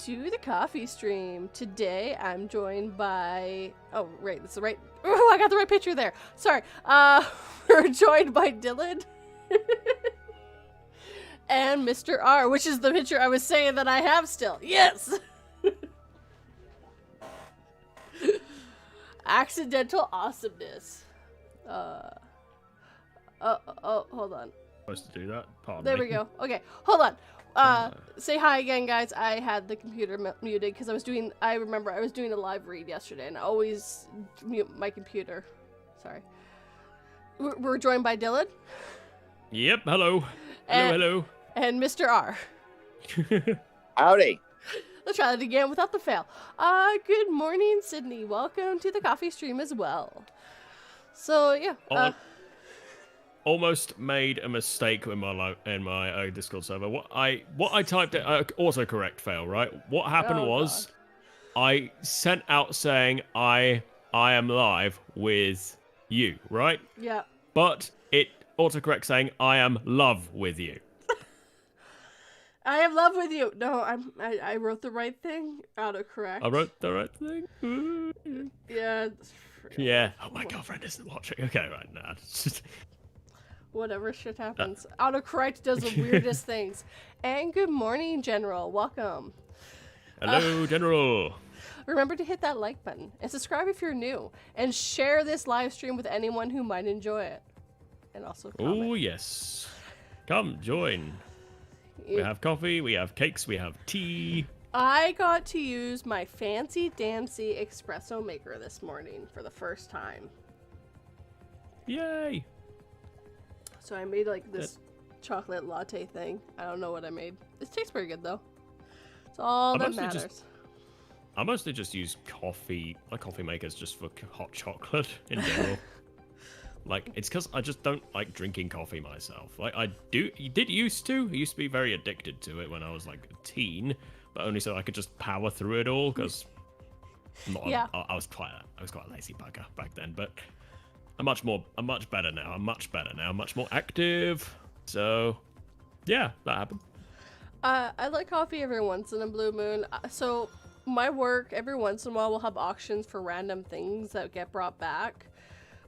to the coffee stream. Today I'm joined by... Oh, right, that's the right... Oh, I got the right picture there. Sorry. We're joined by Dylan and Mr. R, which is the picture I was saying that I have still. Yes! Accidental awesomeness. Hold on. Supposed to do that? Pardon There me. we go. Okay, hold on. Say hi again, guys. I had the computer muted because I remember I was doing a live read yesterday and I always mute my computer. Sorry. We're joined by Dylan. Yep, hello. Hello. And Mr. R. Howdy. Let's try that again without the fail. Good morning, Sydney. Welcome to the coffee stream as well. So, yeah. Almost made a mistake in my Discord server. What I typed it autocorrect fail, right? What happened was I sent out saying I am live with you, right? Yeah. But it autocorrect saying I am love with you. I am love with you. No, I wrote the right thing. Autocorrect. I wrote the right thing. Yeah. Yeah. Oh, my girlfriend isn't watching. Okay, right now. Whatever shit happens. Autocorrect does the weirdest things. And good morning, General. Welcome. Hello, General. Remember to hit that like button and subscribe if you're new. And share this live stream with anyone who might enjoy it. And also comment. Oh, yes. Come, join. We have coffee, we have cakes, we have tea. I got to use my fancy dancy espresso maker this morning for the first time. Yay. So I made like this chocolate latte thing. I don't know what I made. It tastes pretty good though. It's all that matters. I mostly just use coffee. My coffee makers just for hot chocolate in general. Like, it's because I just don't like drinking coffee myself. Like, I used to be very addicted to it when I was like a teen, but only so I could just power through it all because I was quite a lazy bugger back then. But I'm much better now. I'm much more active. So, yeah, that happened. I like coffee every once in a blue moon. So my work every once in a while will have auctions for random things that get brought back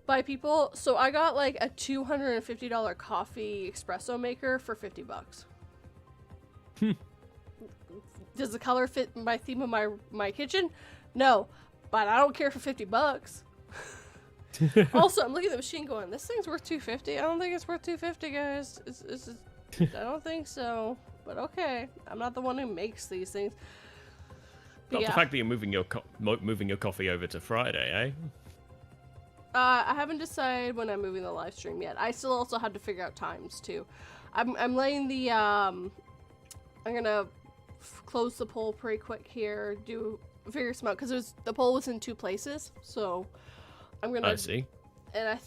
by people. So I got like a $250 coffee espresso maker for $50. Does the color fit my theme of my kitchen? No, but I don't care for $50. Also, I'm looking at the machine going, this thing's worth $250. I don't think it's worth $250, guys. I don't think so. But okay, I'm not the one who makes these things. But Not the fact that you're moving your coffee over to Friday, eh? I haven't decided when I'm moving the live stream yet. I still also have to figure out times too. I'm laying the I'm gonna close the poll pretty quick here. Figure some out because the poll was in 2 places, so I'm gonna. I see. And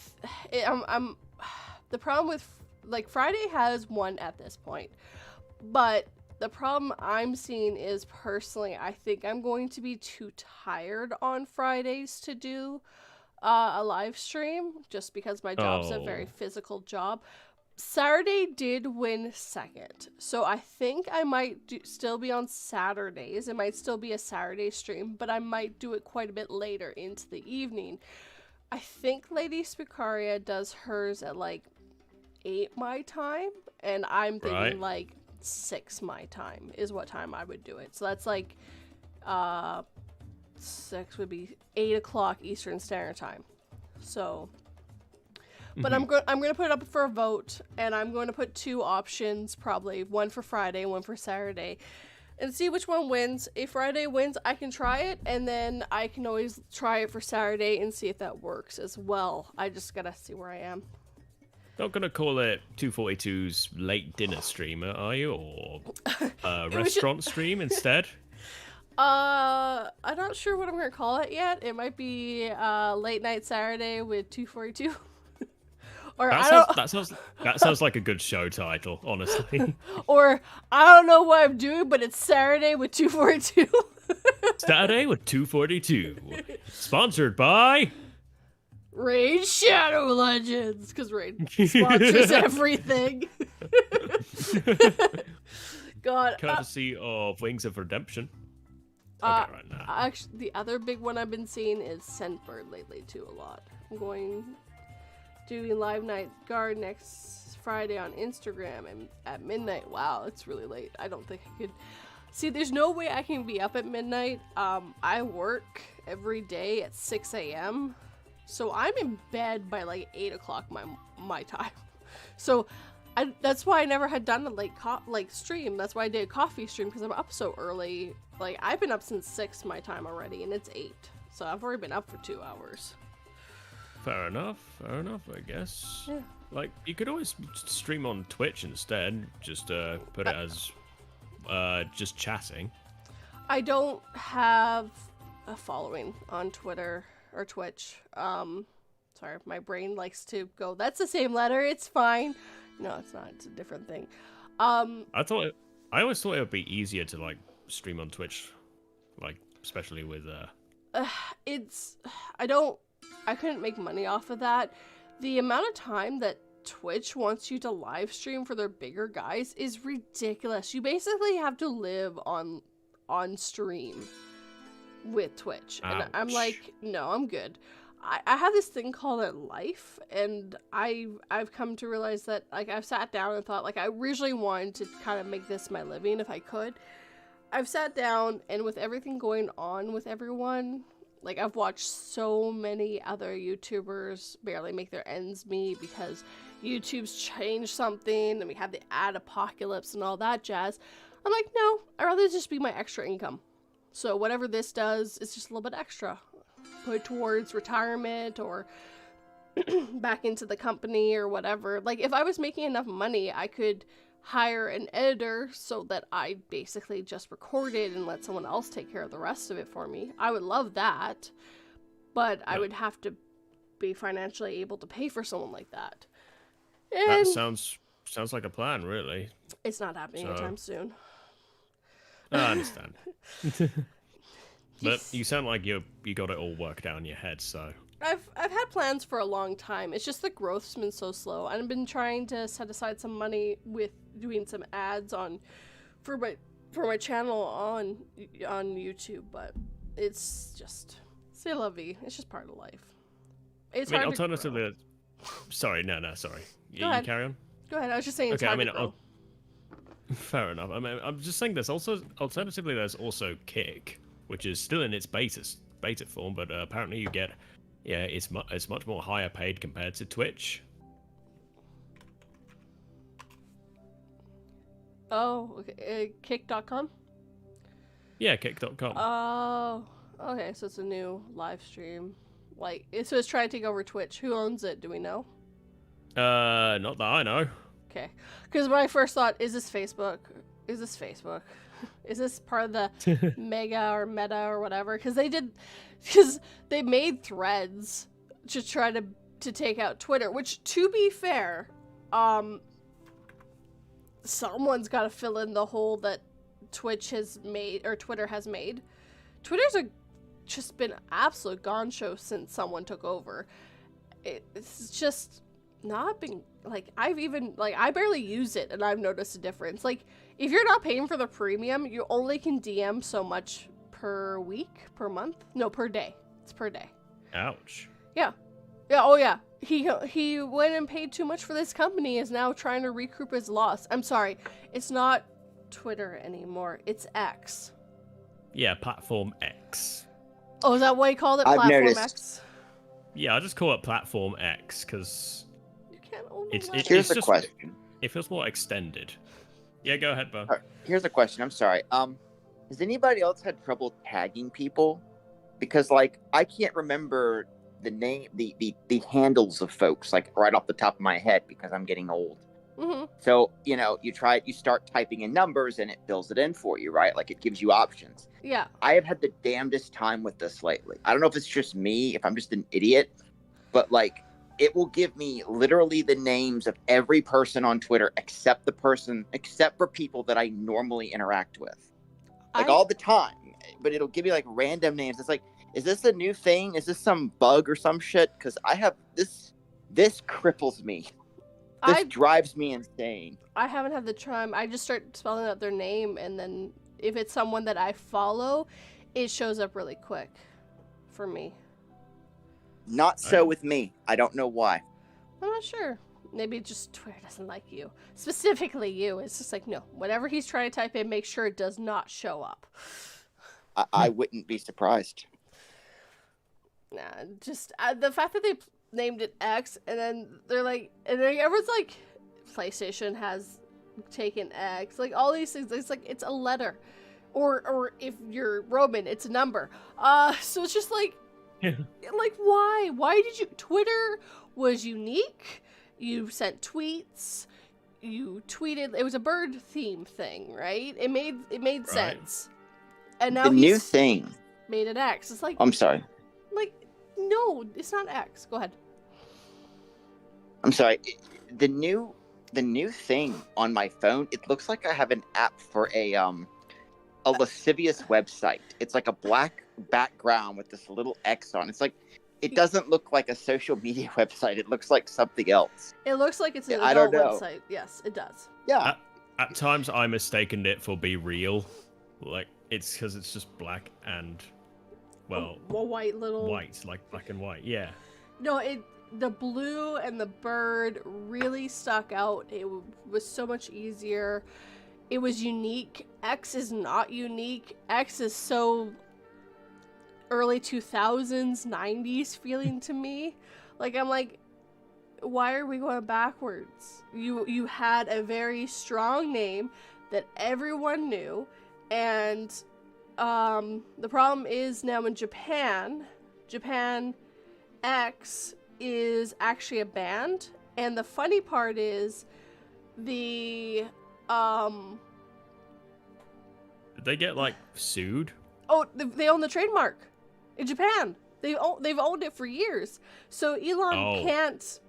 I'm the problem with like Friday has one at this point, but the problem I'm seeing is personally I think I'm going to be too tired on Fridays to do a live stream just because my job's a very physical job. Saturday did win second, so I think I might still be on Saturdays. It might still be a Saturday stream, but I might do it quite a bit later into the evening. I think Lady Spicaria does hers at like 8 my time, and I'm thinking like 6 my time is what time I would do it. So that's like 6 would be 8 o'clock Eastern Standard Time. So, but I'm gonna put it up for a vote, and I'm going to put 2 options, probably one for Friday, one for Saturday, and see which one wins. If Friday wins, I can try it, and then I can always try it for Saturday and see if that works as well. I just gotta see where I am. Not gonna call it 242's late dinner stream, are you, or restaurant stream instead? I'm not sure what I'm gonna call it yet. It might be late night Saturday with 242. Or that sounds like a good show title, honestly. Or I don't know what I'm doing, but it's Saturday with 242. Saturday with 242. Sponsored by Raid Shadow Legends, because Raid sponsors everything. God. Courtesy of Wings of Redemption. right now. Actually, the other big one I've been seeing is Scentbird lately too a lot. I'm doing live night guard next Friday on Instagram and at midnight. Wow, it's really late. I don't think I could. See, there's no way I can be up at midnight. I work every day at 6 a.m. So I'm in bed by like 8 o'clock my time. So that's why I never had done a late stream. That's why I did a coffee stream, because I'm up so early. Like, I've been up since 6 my time already, and it's 8. So I've already been up for 2 hours. Fair enough, I guess. Yeah. Like, you could always stream on Twitch instead. Just put it as just chatting. I don't have a following on Twitter or Twitch. Sorry, my brain likes to go, that's the same letter, it's fine. No, it's not. It's a different thing. I always thought it would be easier to like stream on Twitch, like especially with I couldn't make money off of that. The amount of time that Twitch wants you to live stream for their bigger guys is ridiculous. You basically have to live on stream with Twitch. Ouch. And I'm like, no, I'm good. I have this thing called a life, and I've come to realize that, like, I've sat down and thought, like, I originally wanted to kind of make this my living if I could. I've sat down, and with everything going on with everyone, like, I've watched so many other YouTubers barely make their ends meet because YouTube's changed something, and we have the ad apocalypse and all that jazz. I'm like, no, I'd rather just be my extra income. So whatever this does, it's just a little bit extra. Put towards retirement or back into the company or whatever. Like, if I was making enough money, I could hire an editor so that I basically just record it and let someone else take care of the rest of it for me. I would love that, but I would have to be financially able to pay for someone like that. And that sounds like a plan, really. it's not happening anytime soon. I understand. But you sound like you got it all worked out in your head, so. I've had plans for a long time. It's just the growth's been so slow. I've been trying to set aside some money with doing some ads for my channel on YouTube, but it's just c'est la vie. It's just part of life. It's hard alternatively, to grow. Sorry. You ahead. carry on. Go ahead. I was just saying it's hard to grow. Fair enough. I mean, I'm just saying there's also alternatively there's also Kick, which is still in its beta form, but apparently you get, it's much more higher paid compared to Twitch. Oh, okay. Kick.com? Yeah, Kick.com. Oh, okay. So it's a new live stream. Like, so it's trying to take over Twitch. Who owns it? Do we know? Not that I know. Okay. Because my first thought, is this Facebook? Is this part of the Mega or Meta or whatever? Because they made Threads to try to take out Twitter, which, to be fair, someone's got to fill in the hole that Twitch has made, or Twitter has made. Twitter's just been an absolute gone show since someone took over. It's just not been, like, I barely use it, and I've noticed a difference. Like, if you're not paying for the premium, you only can DM so much per week, per month? No, per day. It's per day. Ouch. Yeah. Yeah, oh yeah. He went and paid too much for this company, is now trying to recoup his loss. I'm sorry. It's not Twitter anymore. It's X. Yeah, Platform X. Oh, is that what you called it? I've Platform noticed. X? Yeah, I just call it Platform X, because You can't own it's Here's the just, question. it feels more extended. Yeah, go ahead, Bo. Here's the question. I'm sorry. Has anybody else had trouble tagging people? Because, like, I can't remember the name, the handles of folks, like, right off the top of my head, because I'm getting old. Mm-hmm. So, you start typing in numbers and it fills it in for you, right? Like, it gives you options. Yeah. I have had the damnedest time with this lately. I don't know if it's just me, if I'm just an idiot, but, like, it will give me literally the names of every person on Twitter except for people that I normally interact with. Like, all the time. But it'll give me, like, random names. It's like, is this a new thing? Is this some bug or some shit? Because I have this cripples me. This drives me insane. I haven't had the time. I just start spelling out their name, and then if it's someone that I follow, it shows up really quick for me. Not so with me. I don't know why. I'm not sure. Maybe just Twitter doesn't like you. Specifically you. It's just like, no, whatever he's trying to type in, make sure it does not show up. I wouldn't be surprised. Nah, just the fact that they named it X, and then they're like, and then everyone's like, PlayStation has taken X. Like, all these things, it's like, it's a letter. Or if you're Roman, it's a number. So it's just like, like, why? Why did you? Twitter was unique. You sent tweets. You tweeted. It was a bird theme thing, right? It made sense. And now the new thing made it X. It's like, I'm sorry. Like, no, it's not X. Go ahead. I'm sorry. The new thing on my phone. It looks like I have an app for a lascivious website. It's like a black background with this little X on. It's like, it doesn't look like a social media website. It looks like something else. It looks like it's an I don't adult know. website. Yes, it does. Yeah. At times, I mistaken it for Be Real. Like, it's because it's just black and, well, a white little white, like black and white. Yeah. No, the blue and the bird really stuck out. It was so much easier. It was unique. X is not unique. X is so early 2000s, 90s feeling to me. Like, I'm like, why are we going backwards? You had a very strong name that everyone knew, and the problem is now in Japan X is actually a band, and the funny part is the Did they get like sued? Oh, they own the trademark in Japan. They've owned it for years. So Elon can't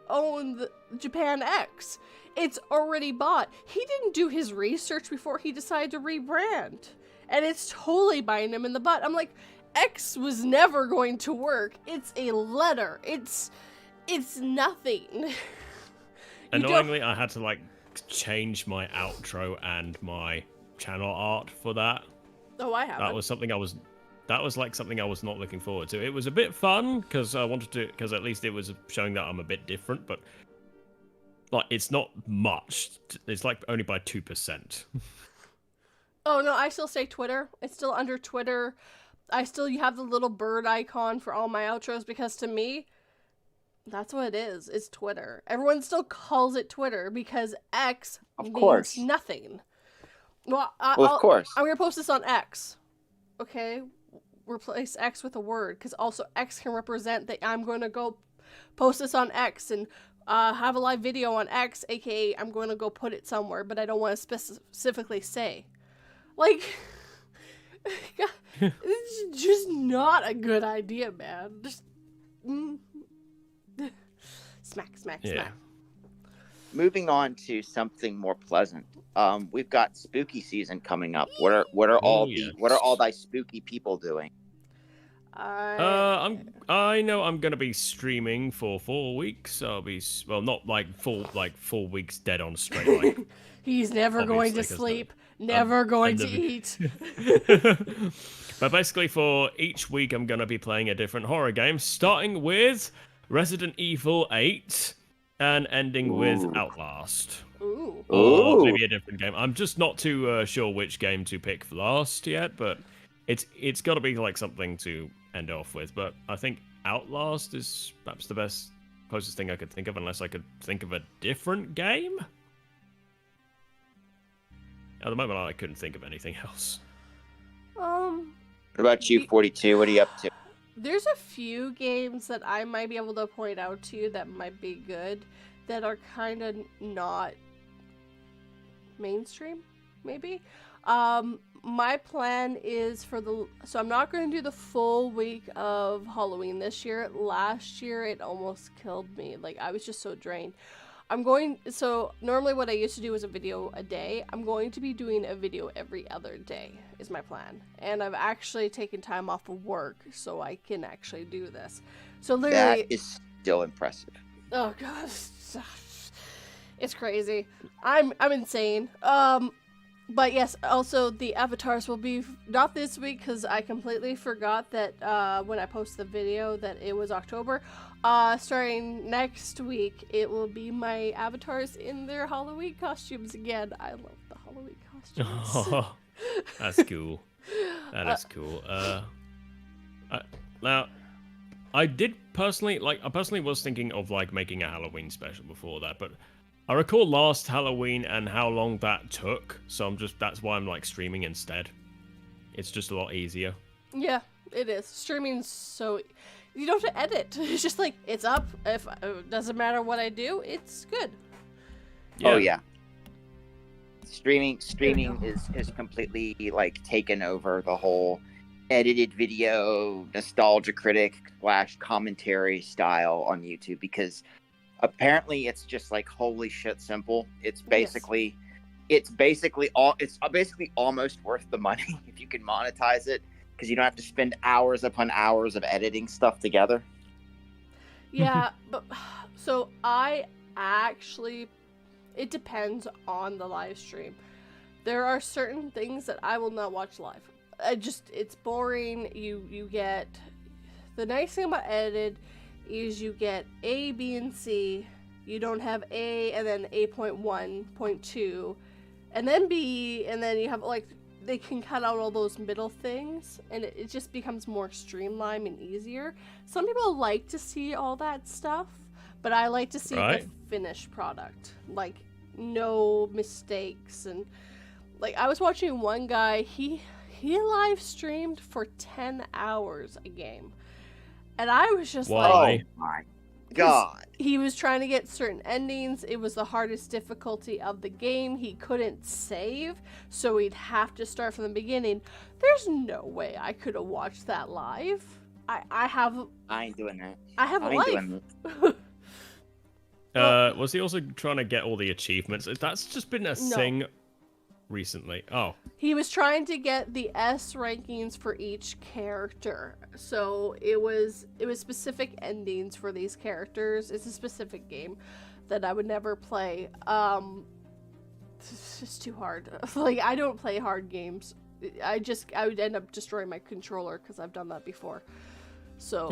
own the Japan X. It's already bought. He didn't do his research before he decided to rebrand. And it's totally biting him in the butt. I'm like, X was never going to work. It's a letter. It's nothing. Annoyingly, I had to like change my outro and my channel art for that. Oh, I haven't. That was like something I was not looking forward to. It was a bit fun because I wanted to, because at least it was showing that I'm a bit different, but like it's not much. It's like only by 2%. Oh no, I still say Twitter. It's still under Twitter. You have the little bird icon for all my outros because to me, that's what it is. It's Twitter. Everyone still calls it Twitter because X means nothing. Well, of course. I'm gonna post this on X. Okay, replace X with a word because also X can represent that I'm going to go post this on X and have a live video on X, aka I'm going to go put it somewhere, but I don't want to specifically say. Like, it's just not a good idea, man. Just smack. Moving on to something more pleasant. We've got spooky season coming up. What are all thy spooky people doing? I know I'm gonna be streaming for 4 weeks. I'll be not like 4 weeks dead on straight. Like he's never going to sleep, never going to eat. But basically, for each week, I'm gonna be playing a different horror game, starting with Resident Evil 8 and ending with Outlast. Ooh. Or maybe a different game. I'm just not too sure which game to pick for last yet, but it's got to be like something to end off with. But I think Outlast is perhaps the closest thing I could think of, unless I could think of a different game. At the moment, I couldn't think of anything else. What about you, 42? What are you up to? There's a few games that I might be able to point out to you that might be good, that are kind of not mainstream, maybe. My plan is so I'm not going to do the full week of Halloween this year. Last year, it almost killed me. Like, I was just so drained. So normally what I used to do was a video a day. I'm going to be doing a video every other day is my plan. And I've actually taken time off of work so I can actually do this. So literally... That is still impressive. Oh god. It's crazy. I'm insane. But yes, also the avatars will be not this week because I completely forgot that when I posted the video that it was October. Starting next week, it will be my avatars in their Halloween costumes again. I love the Halloween costumes. Oh, that's cool. That is cool. Now, I personally was thinking of like making a Halloween special before that, but I recall last Halloween and how long that took, so that's why I'm like streaming instead. It's just a lot easier. Yeah, it is. Streaming's so you don't have to edit. It's just like it's up. If it doesn't matter what I do, it's good. Yeah. Oh yeah. Streaming is completely like taken over the whole edited video nostalgia critic / commentary style on YouTube, because apparently it's just like holy shit simple. It's basically almost worth the money if you can monetize it, because you don't have to spend hours upon hours of editing stuff together. Yeah, but so I actually, it depends on the live stream. There are certain things that I will not watch live. It's boring. You get, the nice thing about edited is you get A, B, and C. You don't have A and then A.1, 0.2, and then B, and then you have like, they can cut out all those middle things, and it just becomes more streamlined and easier. Some people like to see all that stuff, but I like to see the finished product, like no mistakes. And like I was watching one guy, he live streamed for 10 hours a game, and I was just like, oh my god. He was trying to get certain endings. It was the hardest difficulty of the game. He couldn't save, so he'd have to start from the beginning. There's no way I could have watched that live. I ain't doing that. I have a life. Was he also trying to get all the achievements? That's just been a thing recently. Oh. He was trying to get the S rankings for each character. So it was specific endings for these characters. It's a specific game that I would never play. It's just too hard. Like, I don't play hard games. I would end up destroying my controller because I've done that before. So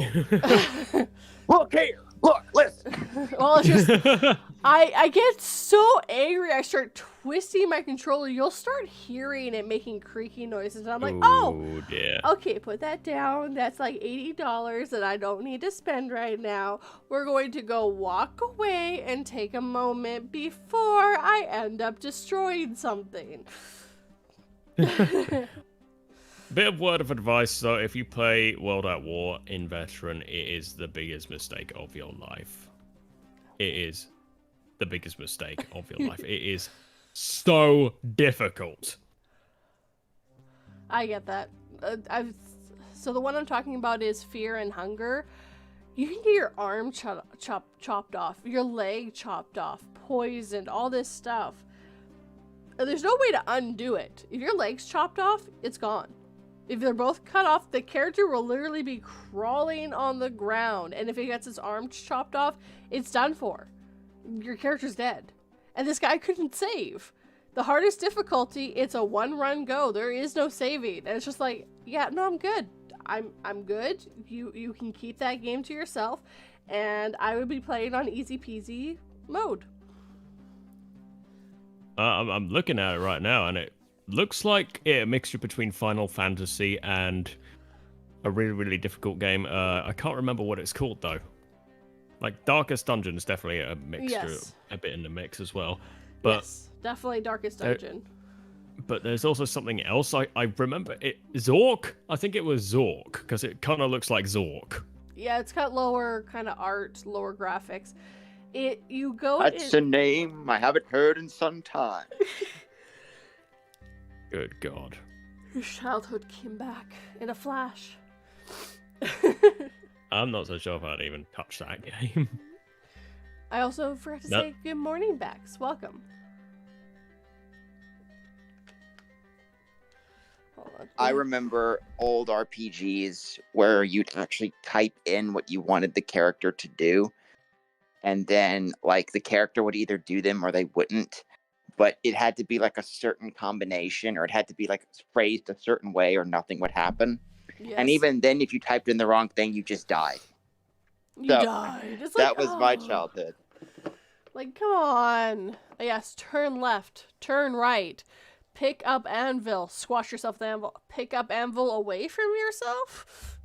Look here, look, listen. well, it's just I get so angry. I start twisting my controller. You'll start hearing it making creaky noises, and I'm like, oh, dear. Okay, put that down. That's like $80 that I don't need to spend right now. We're going to go walk away and take a moment before I end up destroying something. Bit of word of advice though, if you play World at War in Veteran, it is the biggest mistake of your life. It is the biggest mistake of your life. It is so difficult. I get that. So the one I'm talking about is Fear and Hunger. You can get your arm chopped off, your leg chopped off, poisoned, all this stuff. There's no way to undo it. If your leg's chopped off, it's gone. If they're both cut off, the character will literally be crawling on the ground. And if he gets his arm chopped off, it's done for. Your character's dead. And this guy couldn't save. The hardest difficulty, it's a one-run go. There is no saving. And it's just like, yeah, no, I'm good. I'm good. You can keep that game to yourself. And I would be playing on easy peasy mode. I'm looking at it right now, and it looks like a mixture between Final Fantasy and a really, really difficult game. I can't remember what it's called, though. Like, Darkest Dungeon is definitely a mixture, a bit in the mix as well. But yes, definitely Darkest Dungeon. But there's also something else. I remember it. Zork? I think it was Zork, because it kind of looks like Zork. Yeah, it's got lower kind of art, lower graphics. That's a name I haven't heard in some time. Good God. Your childhood came back in a flash. I'm not so sure if I'd even touch that game. I also forgot to say good morning, Bex. Welcome. Hold on. I remember old RPGs where you'd actually type in what you wanted the character to do, and then like the character would either do them or they wouldn't. but it had to be like a certain combination, or it had to be like phrased a certain way, or nothing would happen. Yes. And even then, if you typed in the wrong thing, you just died. you so, died. It's That like, was my oh. childhood. Like, come on. Yes, turn left, turn right. Pick up anvil. Squash yourself with the anvil. Pick up anvil away from yourself.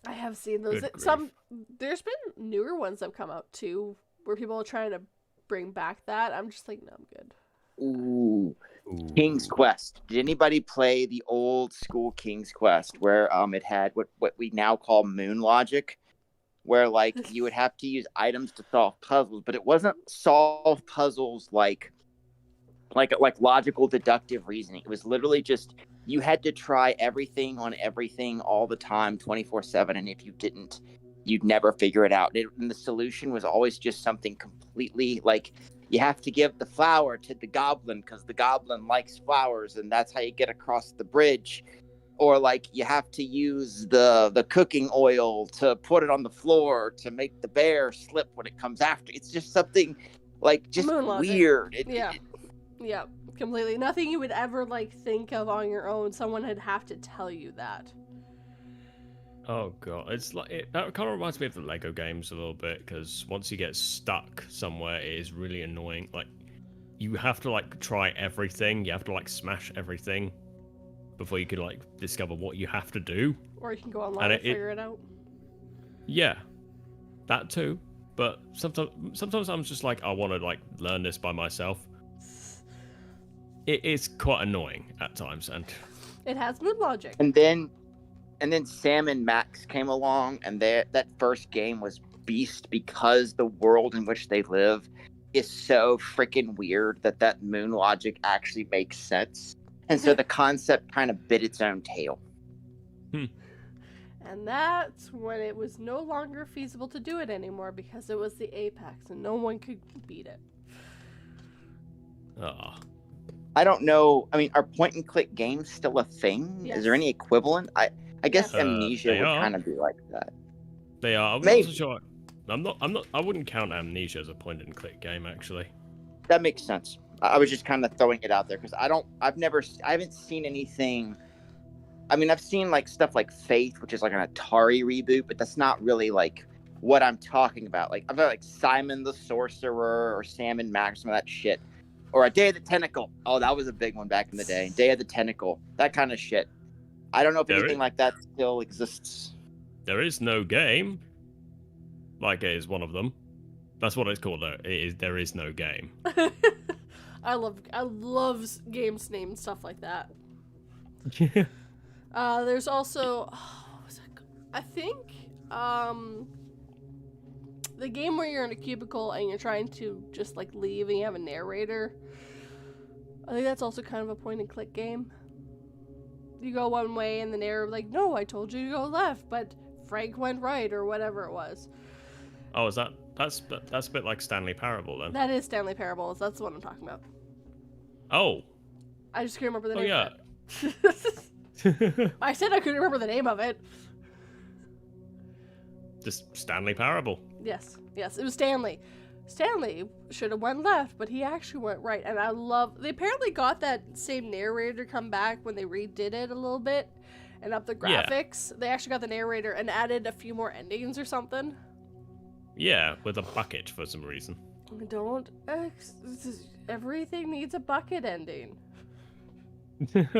I have seen those. Good There's been newer ones that have come out too, where people are trying to bring back that. I'm just like, no, I'm good. Ooh. King's Quest. Did anybody play the old school King's Quest where it had what we now call moon logic, where like you would have to use items to solve puzzles, but it wasn't solve puzzles like logical deductive reasoning. It was literally just you had to try everything on everything all the time 24/7, and if you didn't, you'd never figure it out. And the solution was always just something completely like you have to give the flower to the goblin because the goblin likes flowers, and that's how you get across the bridge. Or like you have to use the cooking oil to put it on the floor to make the bear slip when it comes after. It's just something like just Moon logic. weird. Yeah, completely. Nothing you would ever like think of on your own. Someone would have to tell you that. Oh god, it's like that kind of reminds me of the Lego games a little bit, because once you get stuck somewhere, it is really annoying. Like you have to like try everything. You have to like smash everything before you can like discover what you have to do. Or you can go online and figure it out. Yeah, that too. But sometimes I'm just like, I want to like learn this by myself. It is quite annoying at times, and it has mood logic. And then Sam and Max came along, and that first game was beast because the world in which they live is so freaking weird that moon logic actually makes sense. And so the concept kind of bit its own tail. And that's when it was no longer feasible to do it anymore because it was the apex and no one could beat it. I don't know. I mean, are point and click games still a thing? Yes. Is there any equivalent? I guess Yes. Amnesia would kind of be like that. They are. I'm Maybe. not so sure. I'm not. I wouldn't count Amnesia as a point and click game, actually. That makes sense. I was just kind of throwing it out there because I haven't seen anything. I mean, I've seen like stuff like Faith, which is like an Atari reboot, but that's not really like what I'm talking about. Like I've got like Simon the Sorcerer or Sam and Max, some of that shit, or A Day of the Tentacle. Oh, that was a big one back in the day. Day of the Tentacle, that kind of shit. I don't know if anything like that still exists. There is no game. Like it is one of them. That's what it's called though. There is no game. I love games named stuff like that. There's also what was it? I think the game where you're in a cubicle and you're trying to just like leave and you have a narrator. I think that's also kind of a point and click game. You go one way and the narrator like, no, I told you to go left, but Frank went right or whatever it was. Oh, is that's a bit like Stanley Parable then? That is Stanley Parables. That's the one I'm talking about. Oh. I just couldn't remember the name. Yeah. Of it. I said I couldn't remember the name of it. Just Stanley Parable. Yes, it was Stanley. Stanley should have went left, but he actually went right. And they apparently got that same narrator come back when they redid it a little bit and up the graphics. Yeah. They actually got the narrator and added a few more endings or something. Yeah, with a bucket for some reason. Everything needs a bucket ending. I don't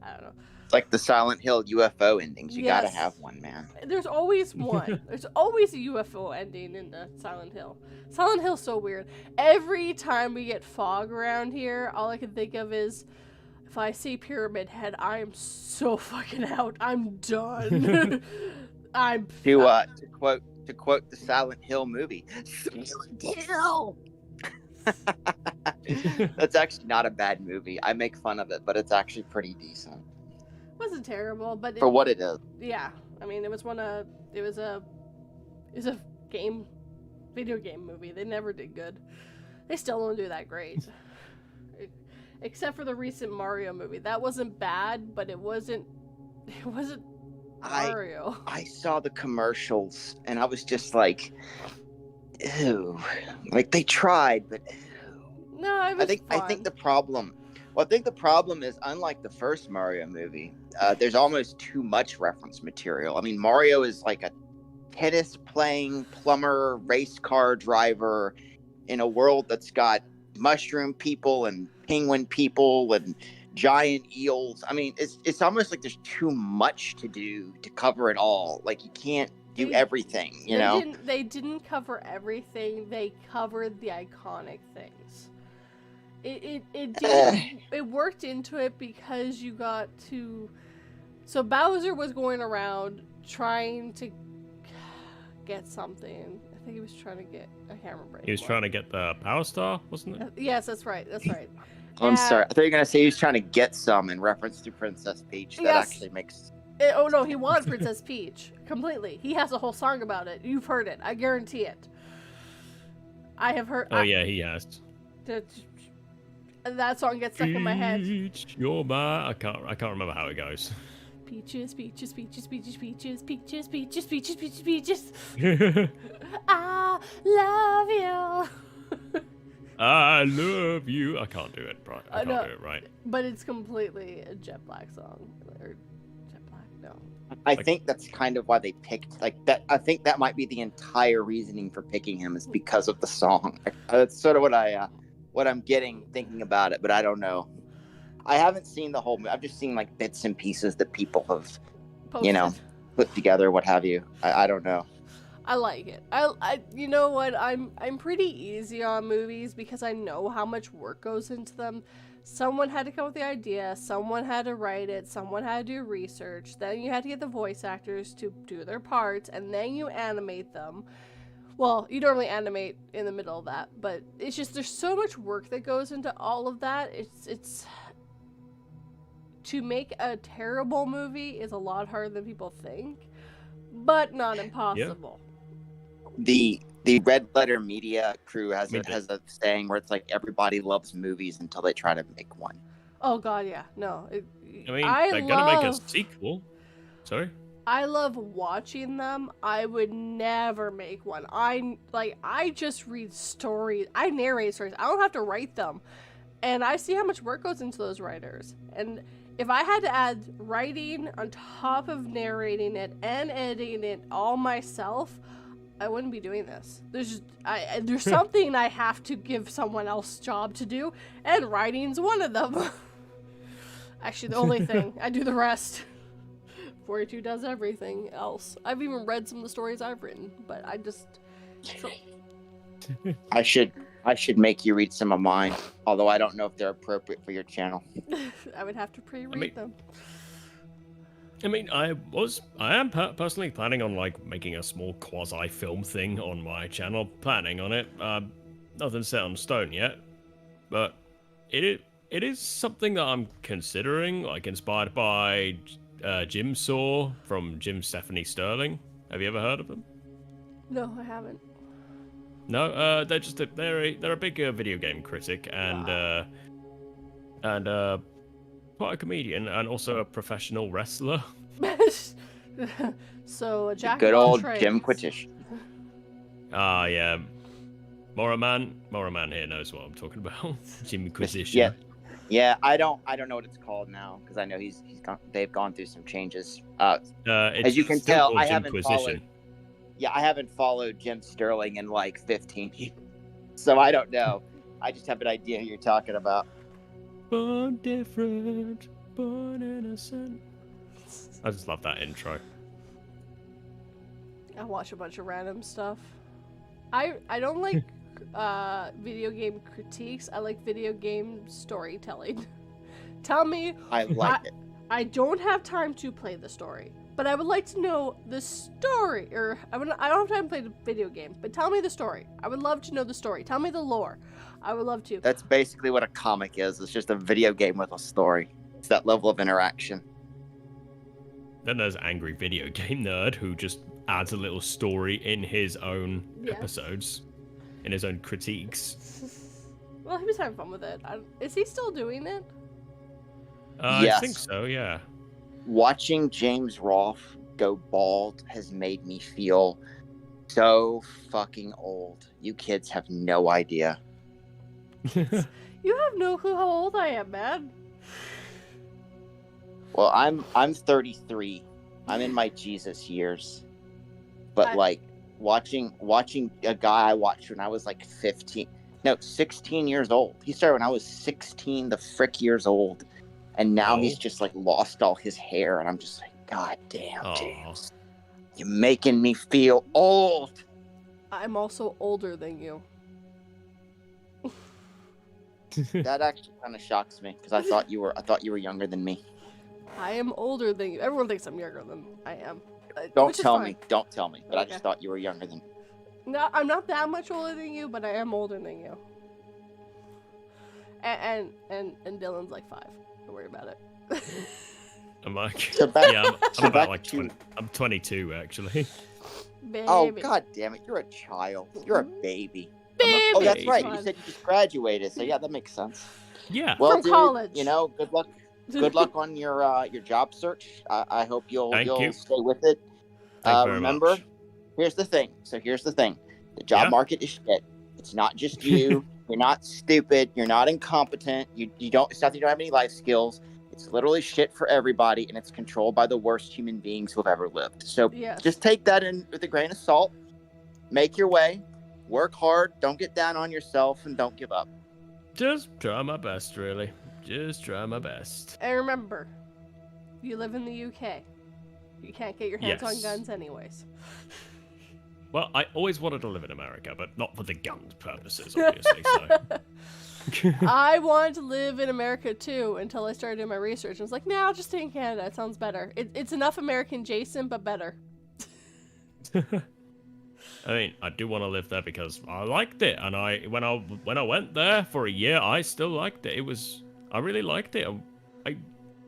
know. It's like the Silent Hill UFO endings. You gotta have one, man. There's always one. There's always a UFO ending in the Silent Hill. Silent Hill's so weird. Every time we get fog around here, all I can think of is if I see Pyramid Head, I am so fucking out. I'm done. To quote the Silent Hill movie, Silent Hill. That's actually not a bad movie. I make fun of it, but it's actually pretty decent. It wasn't terrible, but for what it is. Yeah, I mean, it was a video game movie. They never did good. They still don't do that great. Except for the recent Mario movie. That wasn't bad, but it wasn't Mario. I saw the commercials and I was just like, ew. Like they tried, but ew. No, it was I think the problem. Well, I think the problem is, unlike the first Mario movie, there's almost too much reference material. I mean, Mario is like a tennis playing plumber, race car driver in a world that's got mushroom people and penguin people and giant eels. I mean, it's almost like there's too much to do to cover it all. Like you can't do everything, you know? They didn't cover everything. They covered the iconic things. It worked into it because you got to. So Bowser was going around trying to get something. I think he was trying to get. I can't remember. He was trying to get the Power Star, wasn't it? Yes, that's right. That's right. I'm sorry. I thought you were gonna say he was trying to get some in reference to Princess Peach. That actually makes. Oh no, he wanted Princess Peach completely. He has a whole song about it. You've heard it. I guarantee it. I have heard. Oh yeah, he has. That song gets stuck in my head. Peach, you're my. I can't remember how it goes. Peaches, peaches, peaches, peaches, peaches, peaches, peaches, peaches, peaches, peaches. I love you. I love you. I can't do it, right? I can't do it right. But it's completely a Jet Black song. Or Jet Black, no. I think that's kind of why they picked like that. I think that might be the entire reasoning for picking him is because of the song. That's sort of what I'm getting thinking about it, but I don't know. I haven't seen the whole movie. I've just seen like bits and pieces that people have, you know, put together, what have you. I don't know. I like it. I you know what? I'm pretty easy on movies because I know how much work goes into them. Someone had to come up with the idea, someone had to write it, someone had to do research, then you had to get the voice actors to do their parts, and then you animate them. Well, you don't really animate in the middle of that, but it's just there's so much work that goes into all of that. It's to make a terrible movie is a lot harder than people think, but not impossible. Yeah. The Red Letter Media crew has a saying where it's like everybody loves movies until they try to make one. Oh god, yeah. No. They're gonna make a sequel. Sorry? I love watching them. I would never make one. I just read stories. I narrate stories. I don't have to write them. And I see how much work goes into those writers. And if I had to add writing on top of narrating it and editing it all myself, I wouldn't be doing this. There's something I have to give someone else job to do, and writing's one of them. Actually, the only thing. I do the rest. 42 does everything else. I've even read some of the stories I've written, but I just... So... I should make you read some of mine, although I don't know if they're appropriate for your channel. I would have to pre-read them. I mean, I am personally planning on like making a small quasi-film thing on my channel. Planning on it. Nothing set on stone yet, but it is something that I'm considering. Like inspired by Jim Saw from Jim Stephanie Sterling. Have you ever heard of them? No, I haven't. No, they're just they're a big video game critic and quite a comedian and also a professional wrestler. So a jack good of all old trades. Jim Quitish. Yeah. MrRemoraman here knows what I'm talking about. Jim Inquisition. Yeah. I don't know what it's called now because I know they've gone through some changes. As you can tell, I haven't followed. Yeah, I haven't followed Jim Sterling in like 15 years, so I don't know. I just have an idea who you're talking about. Born different, born innocent. I just love that intro. I watch a bunch of random stuff. I don't like video game critiques. I like video game storytelling. Tell me. I like it. I don't have time to play the story, but I would like to know the story. Or I don't have time to play the video game, but tell me the story. I would love to know the story. Tell me the lore. I would love to. That's basically what a comic is. It's just a video game with a story. It's that level of interaction. Then there's Angry Video Game Nerd who just adds a little story in his own episodes, in his own critiques. Well, he was having fun with it. Is he still doing it? Yes. I think so, yeah. Watching James Rolfe go bald has made me feel so fucking old. You kids have no idea. You have no clue how old I am, man. Well, I'm 33. I'm in my Jesus years. But like watching a guy I watched when I was like 16 years old. He started when I was 16 the frick years old. And now he's just like lost all his hair and I'm just like, God damn, James. You're making me feel old. I'm also older than you. That actually kind of shocks me because I thought you were younger than me. I am older than you. Everyone thinks I'm younger than I am. Don't tell me. But okay. I just thought you were younger than. No, I'm not that much older than you, but I am older than you. And Dylan's like 5. Don't worry about it. I'm like, So back- yeah, I'm so about back like to- 20, I'm 22 actually. Baby. Oh God damn it! You're a child. You're a baby. Baby. Oh, that's right. Fun. You said you just graduated, so yeah, that makes sense. Yeah. Well, From dude, college. you know, good luck. Good luck on your job search. I hope you'll Thank you. stay with it. Thank you very Remember, much. here's the thing. The job Yeah? market is shit. It's not just you. You're not stupid. You're not incompetent. You don't. It's not that you don't have any life skills. It's literally shit for everybody, and it's controlled by the worst human beings who have ever lived. So Yes. just take that in with a grain of salt. Make your way. Work hard. Don't get down on yourself, and don't give up. Just try my best, really. Just try my best. And remember, you live in the UK. You can't get your hands on Yes. guns anyways. Well, I always wanted to live in America, but not for the gun purposes, obviously. So. I wanted to live in America too until I started doing my research. I was like, nah, I'll just stay in Canada. It sounds better. It's enough American Jason, but better. I mean, I do want to live there because I liked it, and when I went there for a year, I still liked it. I really liked it.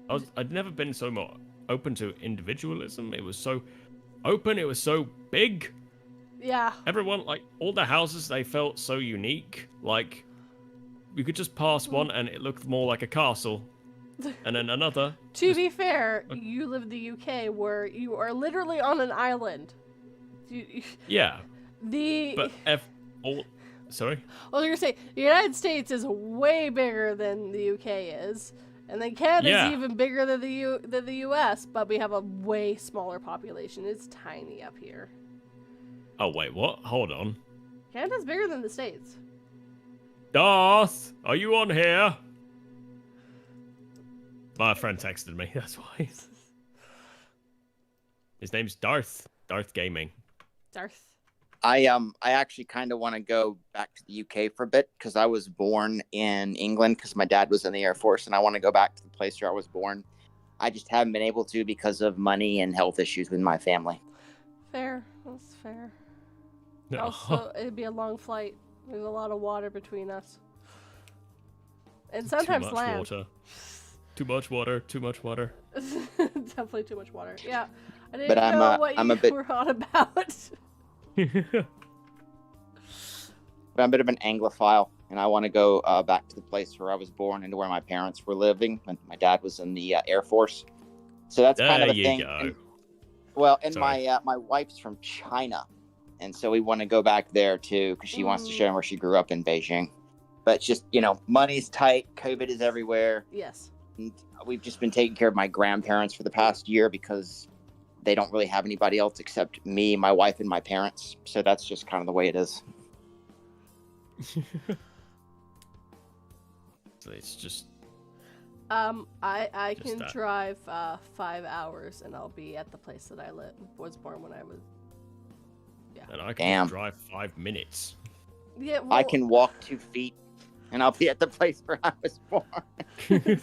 I'd never been so more open to individualism. It was so open. It was so big. Yeah. Everyone, like all the houses, they felt so unique. Like you could just pass one and it looked more like a castle, and then another. To be fair, you live in the UK where you are literally on an island. Yeah, The but sorry. I was gonna say the United States is way bigger than the UK is, and then Canada's Yeah. even bigger than the US. But we have a way smaller population. It's tiny up here. Oh wait, what? Hold on. Canada's bigger than the States. Darth, are you on here? My friend texted me. That's why. His name's Darth. Darth Gaming. Darth. I actually kind of want to go back to the UK for a bit because I was born in England because my dad was in the Air Force, and I want to go back to the place where I was born. I just haven't been able to because of money and health issues with my family. Fair. That's fair. No. Also, it'd be a long flight. There's a lot of water between us, and sometimes too much land. water. Too much water. Too much water. Definitely too much water. Yeah, I didn't But I'm, know what I'm you a bit- were on about. But I'm a bit of an Anglophile, and I want to go back to the place where I was born and to where my parents were living when my dad was in the Air Force. So that's kind of There a you thing. go. And Sorry. my wife's from China, and so we want to go back there too because she wants to show them where she grew up in Beijing. But it's just, money's tight, COVID is everywhere, Yes. and we've just been taking care of my grandparents for the past year because they don't really have anybody else except me, my wife, and my parents. So that's just kind of the way it is. So it's just I Just can that. drive 5 hours and I'll be at the place that I was born when I was. and I can Damn. drive 5 minutes. Yeah. Well, I can walk 2 feet, and I'll be at the place where I was born.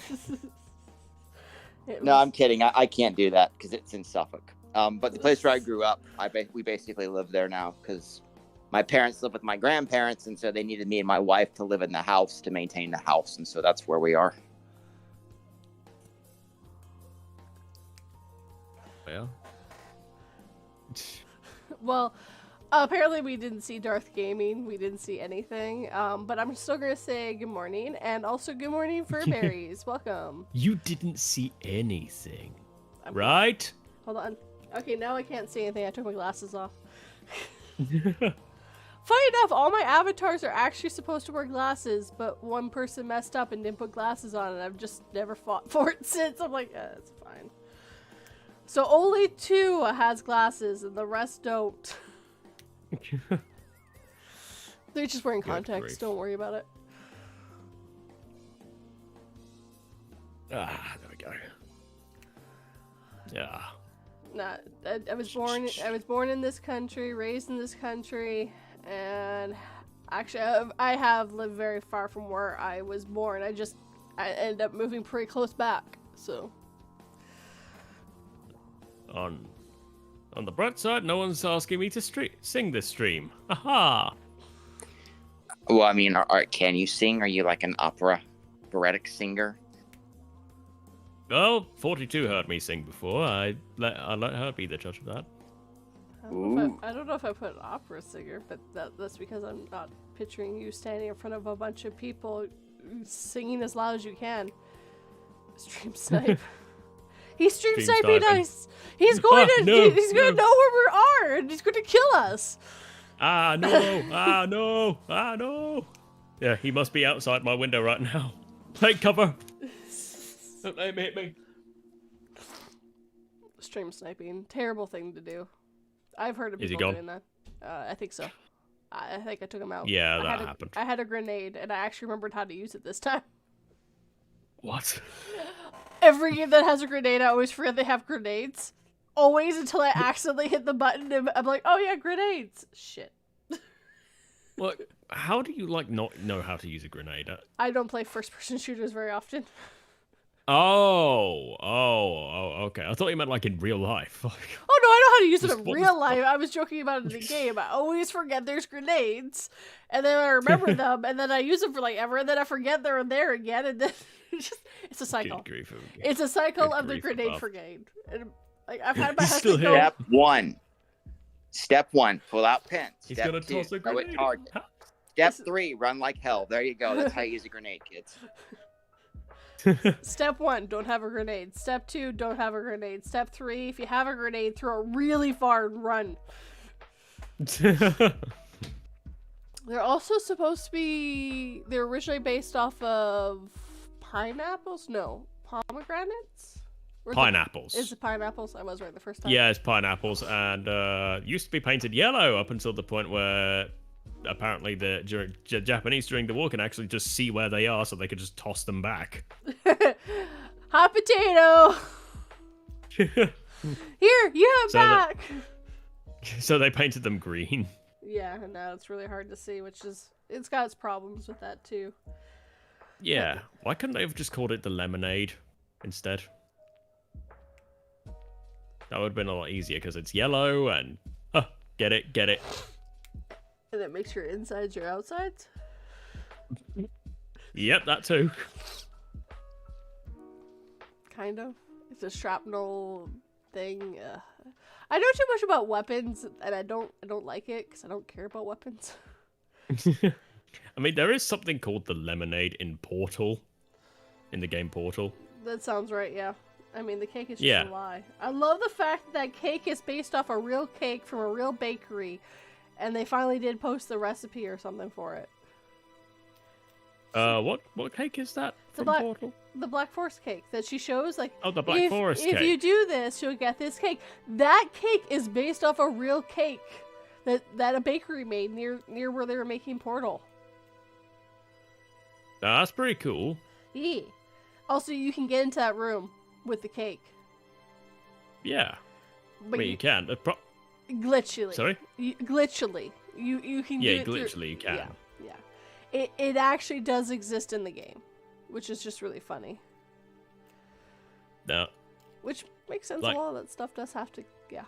No, I'm kidding. I can't do that because it's in Suffolk. But the place where I grew up, we basically live there now because my parents live with my grandparents, and so they needed me and my wife to live in the house to maintain the house, and so that's where we are. Well. Well, apparently we didn't see Darth Gaming. We didn't see anything. But I'm still gonna say good morning, and also good morning, Furberries. Welcome. You didn't see anything, I'm- right? Hold on. Okay, now I can't see anything. I took my glasses off. Funny enough, all my avatars are actually supposed to wear glasses, but one person messed up and didn't put glasses on, and I've just never fought for it since. I'm like, it's fine. So only 2 has glasses, and the rest don't. They're just wearing contacts. Don't worry about it. Ah, there we go. Yeah. Nah, I was born. I was born in this country, raised in this country, and actually, I have lived very far from where I was born. I ended up moving pretty close back. So. On the bright side, no one's asking me to sing this stream. Aha! Well, I mean, can you sing? Are you like an operatic singer? Well, 42 heard me sing before. I let her be the judge of that. I don't know if I put an opera singer, but that's because I'm not picturing you standing in front of a bunch of people singing as loud as you can. Stream snipe. He's stream sniping us. He's going to know where we are, and he's going to kill us. Ah no! Ah no! Ah no! Yeah, he must be outside my window right now. Take cover. Don't let him hit me. Stream sniping, terrible thing to do. I've heard of Is he people gone? doing that. I think so. I think I took him out. Yeah, that happened. I had a grenade, and I actually remembered how to use it this time. What? Every game that has a grenade, I always forget they have grenades. Always until I accidentally hit the button, and I'm like, oh yeah, grenades. Shit. Look, how do you not know how to use a grenade? I don't play first-person shooters very often. Oh, okay. I thought you meant like in real life. Oh no, I know how to use it in real life. I was joking about it in the game. I always forget there's grenades, and then I remember them, and then I use them for like ever, and then I forget they're there again, and then it's a cycle. It's a cycle of the grenade brigade. And, like I've had my husband go. Step one, pull out pins. He's gonna toss a grenade. Target. Step 3, run like hell. There you go. That's how you use a grenade, kids. Step 1, don't have a grenade. Step 2, don't have a grenade. Step 3, if you have a grenade, throw it really far and run. They're also supposed to be... They're originally based off of pineapples? No, pomegranates? Pineapples. Is it pineapples? I was right the first time. Yeah, it's pineapples, and used to be painted yellow up until the point where apparently the Japanese during the war can actually just see where they are, so they could just toss them back. Hot potato! Here, you have back! So they painted them green. Yeah, and now it's really hard to see, it's got its problems with that too. Yeah, why couldn't they have just called it the lemonade instead? That would have been a lot easier, because it's yellow and... get it. And it makes your insides your outsides? Yep, that too. Kind of. It's a shrapnel thing. I know too much about weapons, and I don't like it, because I don't care about weapons. I mean, there is something called the lemonade in Portal. In the game Portal. That sounds right, yeah. I mean, the cake is just a lie. I love the fact that cake is based off a real cake from a real bakery, and they finally did post the recipe or something for it. What cake is that from Portal? The Black Forest cake that she shows, like, oh, the Black Forest cake. If you do this, you'll get this cake. That cake is based off a real cake that a bakery made near where they were making Portal. That's pretty cool. Yeah. Also, you can get into that room with the cake. Yeah. But you can. Glitchily. Sorry? Glitchily. You can yeah, do it glitchily through, you can. Yeah. It actually does exist in the game, which is just really funny. No. Which makes sense. A lot of that stuff does have to, yeah.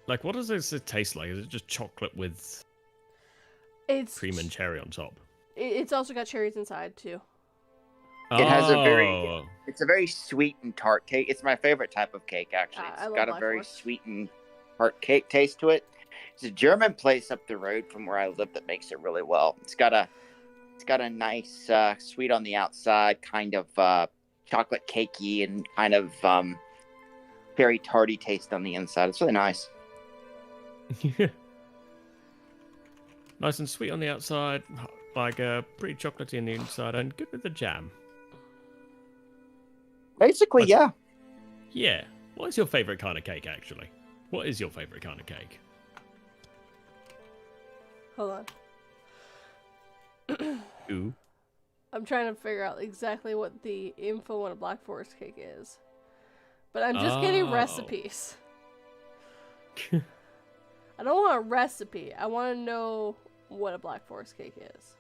Like, what does this taste like? Is it just chocolate with cream and cherry on top? It's also got cherries inside, too. It has it's a very sweet and tart cake. It's my favorite type of cake, actually. It's got a very sweet and tart cake taste to it. It's a German place up the road from where I live that makes it really well. It's got a nice sweet on the outside, kind of chocolate cakey, and kind of very tarty taste on the inside. It's really nice. Nice and sweet on the outside, like pretty chocolatey on the inside, and good with the jam. Basically, yeah. Yeah. What is your favorite kind of cake, actually? What is your favorite kind of cake? Hold on. Ooh. I'm trying to figure out exactly what the info on a Black Forest cake is. But I'm just getting recipes. I don't want a recipe. I want to know what a Black Forest cake is.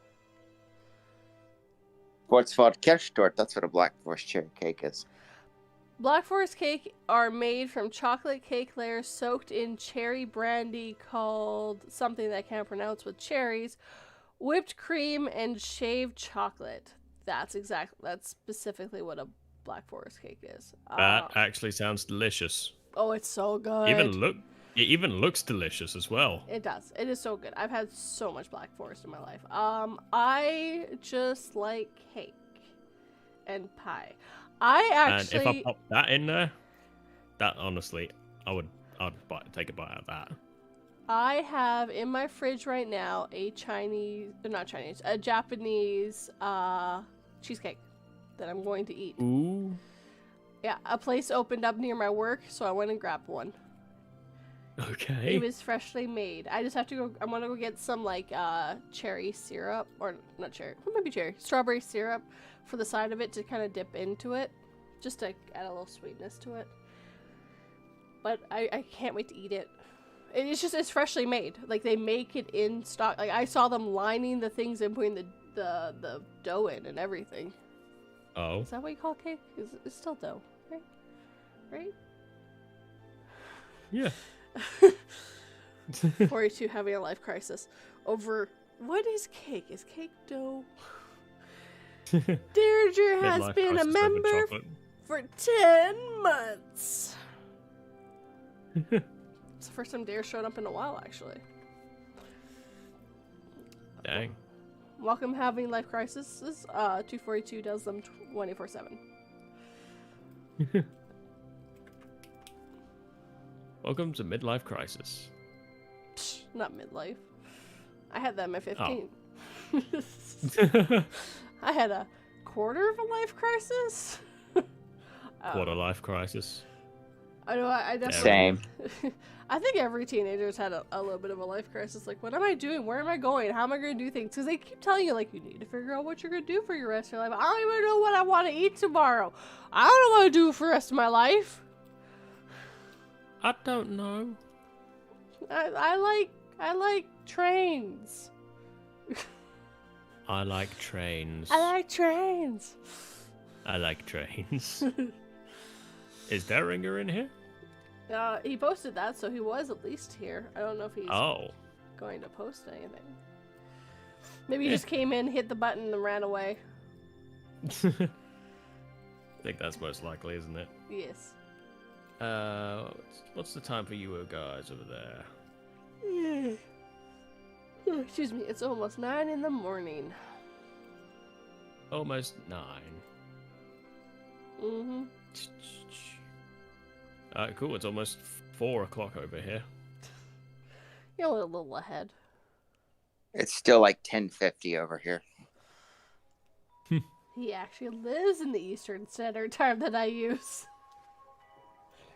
Schwarzwald Kirschtorte, that's what a Black Forest cherry cake is. Black Forest cake are made from chocolate cake layers soaked in cherry brandy called something that I can't pronounce with cherries, whipped cream, and shaved chocolate. That's specifically what a Black Forest cake is. That actually sounds delicious. Oh, it's so good. It even looks delicious as well. It does. It is so good. I've had so much Black Forest in my life. I just like cake and pie. And if I pop that in there, that honestly, I'd take a bite out of that. I have in my fridge right now a Japanese cheesecake that I'm going to eat. Ooh. Yeah, a place opened up near my work, so I went and grabbed one. Okay. It was freshly made. I just have to go. I'm gonna go get some like cherry syrup, or not cherry, maybe cherry, strawberry syrup for the side of it to kind of dip into it, just to add a little sweetness to it. But I can't wait to eat it. It's freshly made. Like they make it in stock. Like I saw them lining the things and putting the dough in and everything. Oh. Is that what you call cake? It's still dough, right? Right? Yeah. 42 having a life crisis over what is cake? Is cake dough? Deirdre has been a member for 10 months. It's the first time Dare showed up in a while, actually. Dang. Welcome having life crisis. 242 does them 24/7. Welcome to midlife crisis. Psh, not midlife. I had that at 15. I had a quarter of a life crisis. Quarter life crisis. I know. I definitely. Same. I think every teenager's had a little bit of a life crisis. Like, what am I doing? Where am I going? How am I going to do things? Because they keep telling you, like, you need to figure out what you're going to do for your rest of your life. I don't even know what I want to eat tomorrow. I don't know what to do for the rest of my life. I don't know. I like trains. I like trains. I like trains. I like trains. Is there Ringer in here? He posted that, so he was at least here. I don't know if he's going to post anything. Maybe he just came in, hit the button, and ran away. I think that's most likely, isn't it? Yes. What's the time for you guys over there? Excuse me, it's almost 9 in the morning. Almost 9. Mm-hmm. Cool, it's almost 4 o'clock over here. You're a little ahead. It's still like 10:50 over here. He actually lives in the Eastern Standard Time that I use.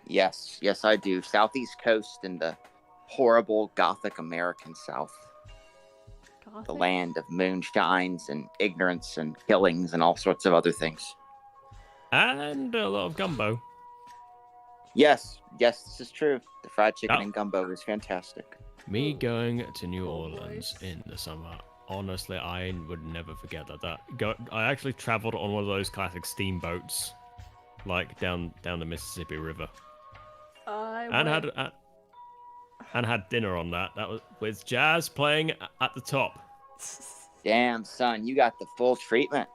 Yes, I do. Southeast Coast and the horrible Gothic American South. Gothic? The land of moonshines and ignorance and killings and all sorts of other things. And a lot of gumbo. Yes, this is true. The fried chicken and gumbo is fantastic. Me going to New Orleans in the summer. Honestly, I would never forget that. I actually traveled on one of those classic steamboats, like down the Mississippi River, and had dinner on that. That was with jazz playing at the top. Damn, son, you got the full treatment.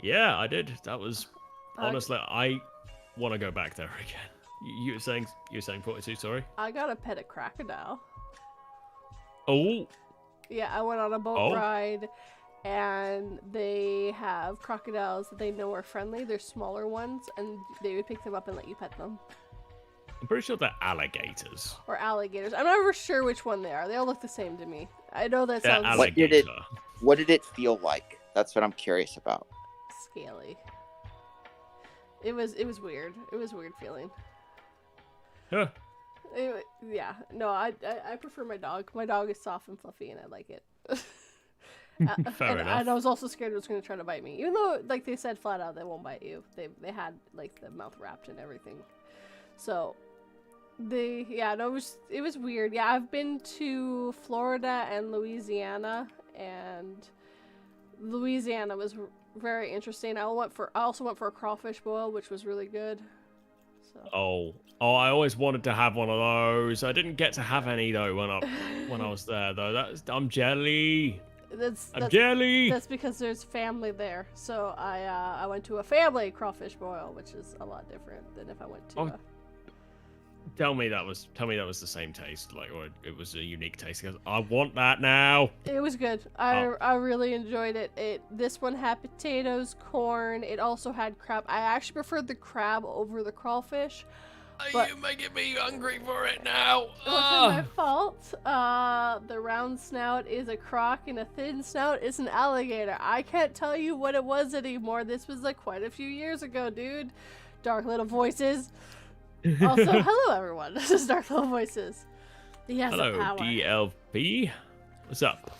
Yeah, I did. That was honestly, I want to go back there again. You were saying 42. Sorry. I got a pet a crocodile. Oh. Yeah, I went on a boat ride, and they have crocodiles that they know are friendly. They're smaller ones, and they would pick them up and let you pet them. I'm pretty sure they're alligators. Or alligators. I'm never sure which one they are. They all look the same to me. I know that They're sounds alligator. What did it feel like? That's what I'm curious about. scaly. It was weird. It was a weird feeling. Huh. Yeah. No, I prefer my dog. My dog is soft and fluffy, and I like it. Fair enough. And I was also scared it was going to try to bite me, even though, like they said flat out, they won't bite you. They had like the mouth wrapped and everything. So, it was weird. Yeah, I've been to Florida and Louisiana, and Louisiana was very interesting. I also went for a crawfish boil, which was really good. So. Oh, I always wanted to have one of those. I didn't get to have any though when I was there though. I'm jelly. I'm jelly. That's because there's family there. So I went to a family crawfish boil, which is a lot different than if I went to. Tell me that was the same taste, or it was a unique taste. Because I want that now. It was good. I really enjoyed it. This one had potatoes, corn. It also had crab. I actually preferred the crab over the crawfish. Are you making me hungry for it now? It wasn't my fault. The round snout is a croc and a thin snout is an alligator. I can't tell you what it was anymore. This was like quite a few years ago, dude. Dark Little Voices. Also, hello everyone. This is Dark Little Voices. He has hello, a power. DLP. What's up?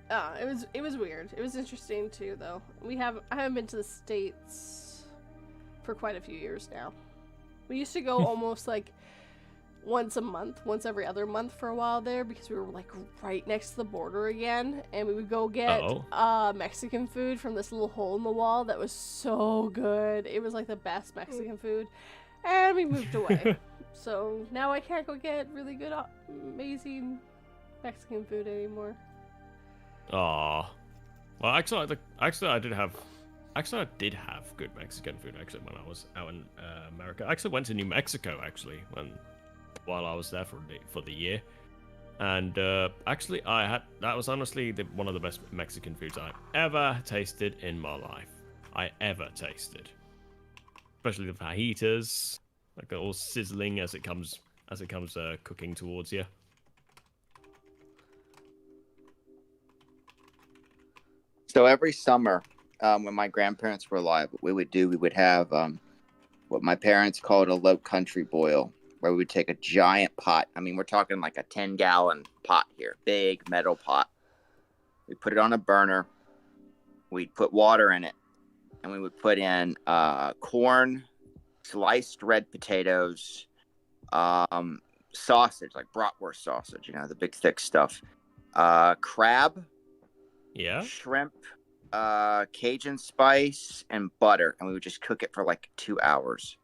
It was weird. It was interesting too, though. I haven't been to the States for quite a few years now. We used to go almost like once every other month for a while there, because we were like right next to the border again, and we would go get Mexican food from this little hole in the wall that was so good. It was like the best Mexican food, and we moved away. So now I can't go get really good, amazing Mexican food anymore. Aw. Well, actually, I did have good Mexican food actually when I was out in America. I actually went to New Mexico while I was there for the year, and actually that was honestly one of the best Mexican foods I ever tasted in my life. Especially the fajitas, like they're all sizzling as it comes cooking towards you. So every summer, when my grandparents were alive, what we would have what my parents called a low country boil, where we would take a giant pot. I mean, we're talking like a 10-gallon pot here, big metal pot. We put it on a burner. We'd put water in it, and we would put in corn, sliced red potatoes, sausage, like bratwurst sausage, the big thick stuff, crab, shrimp, Cajun spice, and butter, and we would just cook it for like 2 hours.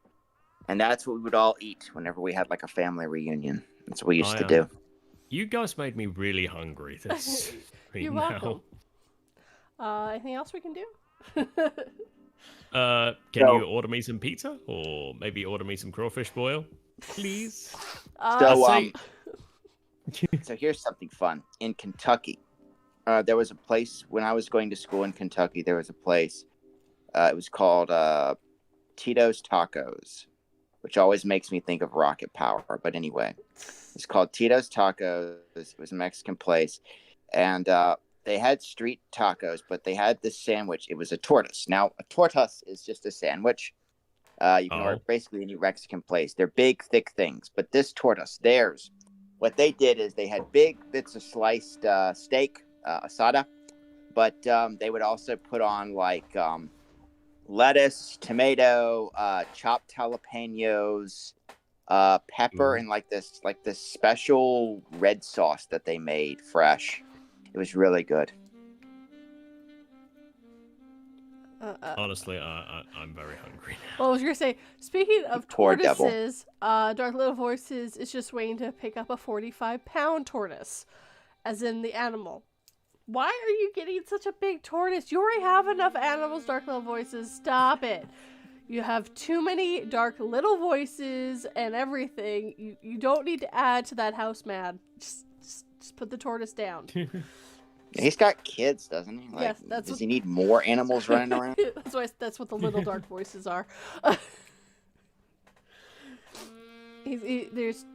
And that's what we would all eat whenever we had like a family reunion. That's what we used to do. You guys made me really hungry. You're welcome. Anything else we can do? Can you order me some pizza, or maybe order me some crawfish boil, please? So here's something fun. In Kentucky, there was a place when I was going to school in Kentucky. There was a place. It was called Tito's Tacos, which always makes me think of Rocket Power. But anyway, it's called Tito's Tacos. It was a Mexican place, and they had street tacos, but they had this sandwich. It was a tortas. Now, a tortas is just a sandwich. You can order basically any Mexican place. They're big, thick things. But this tortas, theirs, what they did is they had big bits of sliced steak, asada, but they would also put on like lettuce, tomato, chopped jalapenos, pepper, and like this special red sauce that they made fresh. It was really good. Honestly, I'm very hungry now. Well, I was gonna say, speaking of tortoises, Dark Little Voices is just waiting to pick up a 45-pound tortoise, as in the animal. Why are you getting such a big tortoise? You already have enough animals, Dark Little Voices. Stop it. You have too many Dark Little Voices and everything. You don't need to add to that house, man. Just put the tortoise down. He's got kids, doesn't he? Like, yes, does he need more animals running around? That's what the little dark voices are. There's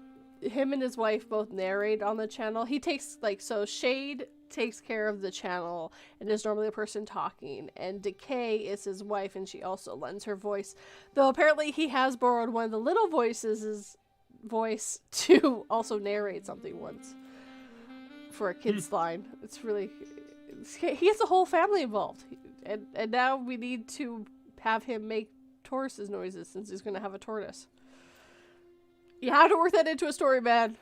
him and his wife both narrate on the channel. He takes so Shade takes care of the channel and is normally the person talking, and Decay is his wife and she also lends her voice, though apparently he has borrowed one of the little voices' voice to also narrate something once for a kid's line. It's really, he has a whole family involved, and now we need to have him make tortoises noises since he's gonna have a tortoise. You have to work that into a story, man.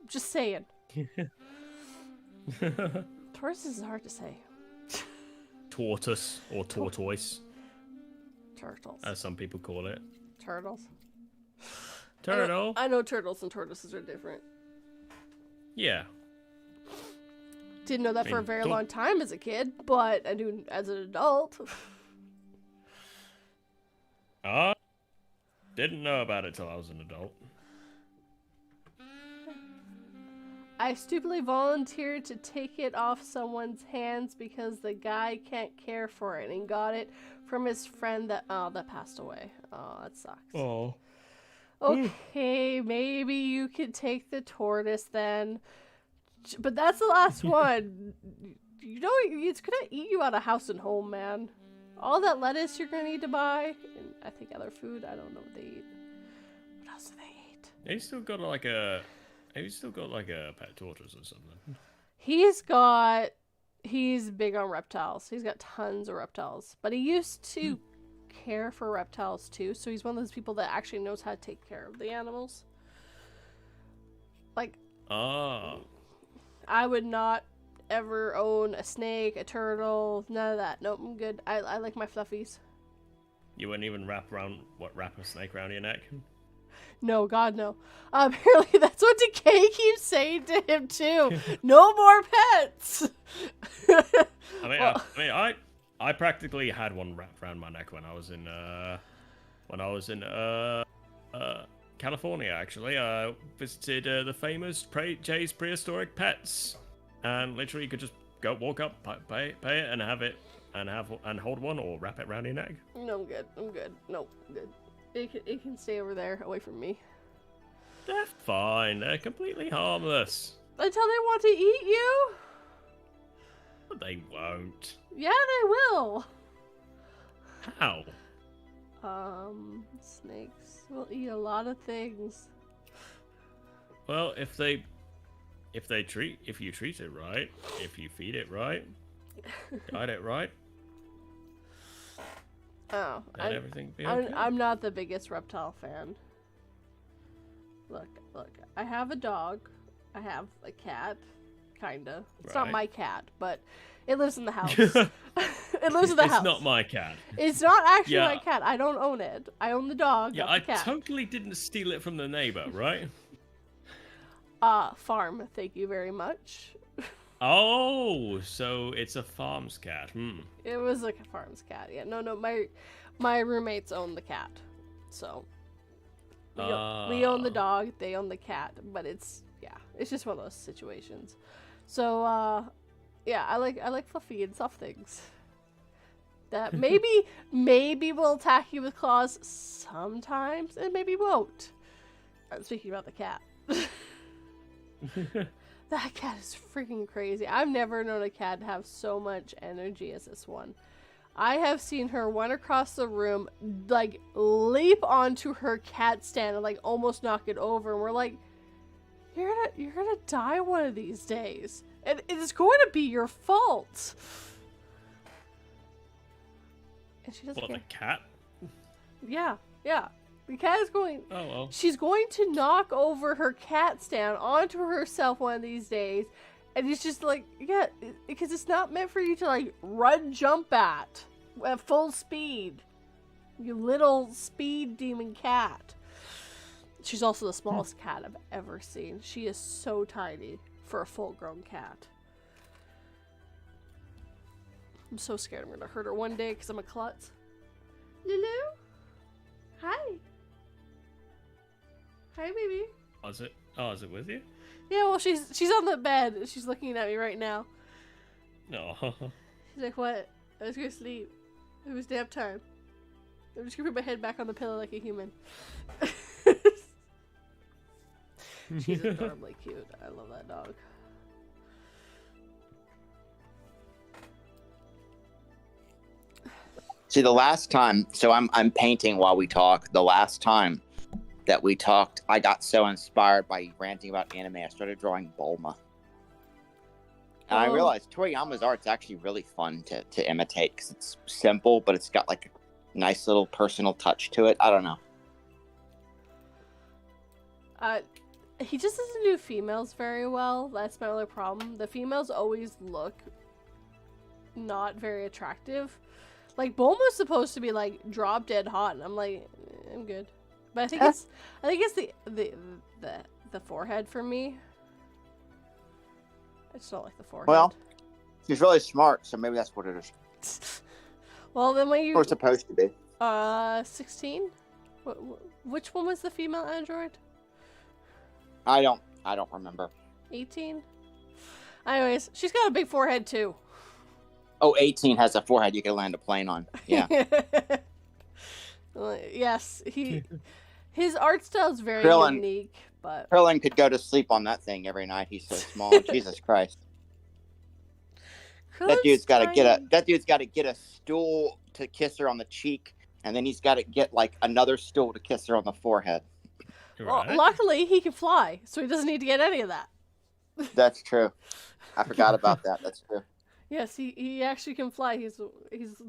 Just saying. Tortoise is hard to say. Tortoise or tortoise, Turtles. as some people call it. Turtles. Turtle. I know turtles and tortoises are different. Yeah. Didn't know that for a very long time as a kid, but I do as an adult. Didn't know about it till I was an adult. I stupidly volunteered to take it off someone's hands because the guy can't care for it and got it from his friend that passed away. Oh, that sucks. Oh. Okay, maybe you could take the tortoise then. But that's the last one. You know, it's gonna eat you out of house and home, man. All that lettuce you're gonna need to buy, and I think other food, I don't know what they eat. What else do they eat? He's still got like a pet tortoise or something. He's big on reptiles. He's got tons of reptiles. But he used to care for reptiles too, so he's one of those people that actually knows how to take care of the animals. Like, I would not ever own a snake, a turtle, none of that. Nope, I'm good. I like my fluffies. You wouldn't even wrap a snake around your neck? No, God, no. Apparently that's what Decay keeps saying to him too. No more pets. I practically had one wrapped around my neck when I was in California. Actually, I visited the famous Jay's Prehistoric Pets, and literally you could just walk up, pay it, and have it, and hold one or wrap it around your neck. No, I'm good. No, I'm good. It can stay over there, away from me. They're fine. They're completely harmless. Until they want to eat you? But they won't. Yeah, they will. How? Snakes will eat a lot of things. Well, if you treat it right, if you feed it right, guide it right, oh, then everything be okay. I'm not the biggest reptile fan. Look, I have a dog. I have a cat, kinda. It's not my cat, but it lives in the house. It lives in the house. It's not my cat. It's not actually my cat. I don't own it. I own the dog, not the cat. I totally didn't steal it from the neighbor, right? Farm, thank you very much. Oh, so it's a farm's cat. It was like a farm's cat. Yeah, no, my roommates own the cat, so we own the dog, they own the cat, but it's just one of those situations. So I like fluffy and soft things that maybe will attack you with claws sometimes, and maybe won't. I'm speaking about the cat. That cat is freaking crazy. I've never known a cat have so much energy as this one. I have seen her run across the room, like, leap onto her cat stand and, like, almost knock it over. And we're like, you're gonna die one of these days. And it is going to be your fault. And she doesn't care. The cat? Yeah. The cat is going... Oh, well. She's going to knock over her cat stand onto herself one of these days. And it's just like, yeah, because it's not meant for you to, like, jump at full speed. You little speed demon cat. She's also the smallest cat I've ever seen. She is so tiny for a full-grown cat. I'm so scared I'm going to hurt her one day because I'm a klutz. Lulu? Hi. Hi, baby. Is it with you? Yeah, well, she's on the bed. She's looking at me right now. No. She's like, what? I was going to sleep. It was nap time. I'm just going to put my head back on the pillow like a human. She's adorably cute. I love that dog. See, the last time, so I'm painting while we talk. The last time that we talked, I got so inspired by ranting about anime, I started drawing Bulma. And I realized Toriyama's art's actually really fun to imitate because it's simple, but it's got like a nice little personal touch to it. I don't know. He just doesn't do females very well. That's my only problem. The females always look not very attractive. Like Bulma's supposed to be like drop dead hot, and I'm like, I'm good. But I think it's the forehead for me. I just don't like the forehead. Well, she's really smart, so maybe that's what it is. Well, then when you Or supposed to be. 16. Which one was the female android? I don't remember. 18. Anyways, she's got a big forehead too. Oh, 18 has a forehead you can land a plane on. Yeah. Yes, his art style is very unique, but Krillin could go to sleep on that thing every night. He's so small. Jesus Christ. That dude's got to get a stool to kiss her on the cheek, and then he's got to get like another stool to kiss her on the forehead. Well, luckily he can fly, so he doesn't need to get any of that. That's true. I forgot about that. That's true. Yes, he actually can fly. He's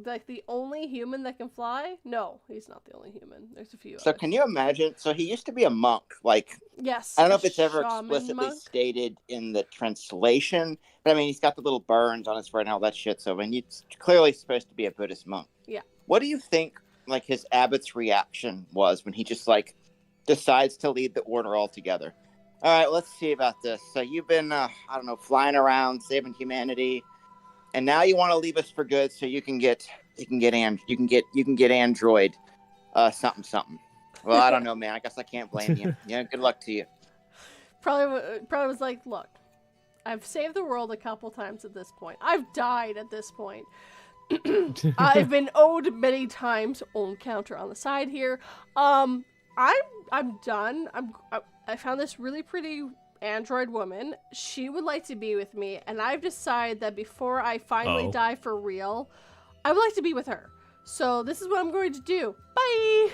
like the only human that can fly. No, he's not the only human. There's a few. So can you imagine? So he used to be a monk. Like, yes, I don't know if it's ever shaman explicitly monk. stated in the translation, but I mean, he's got the little burns on his forehead and all that shit. So I mean, he's clearly supposed to be a Buddhist monk. Yeah. What do you think? Like his abbot's reaction was when he just like decides to leave the order altogether. All right, let's see about this. So you've been, I don't know, flying around, saving humanity. And now you want to leave us for good, so you can get Android, something. Well, I don't know, man. I guess I can't blame you. Yeah, good luck to you. Probably was like, look, I've saved the world a couple times at this point. I've died at this point. I've been owed many times. Own counter on the side here. I'm done. I found this really pretty android woman. She would like to be with me, and I've decided that before I finally die for real, I would like to be with her. So this is what I'm going to do. Bye.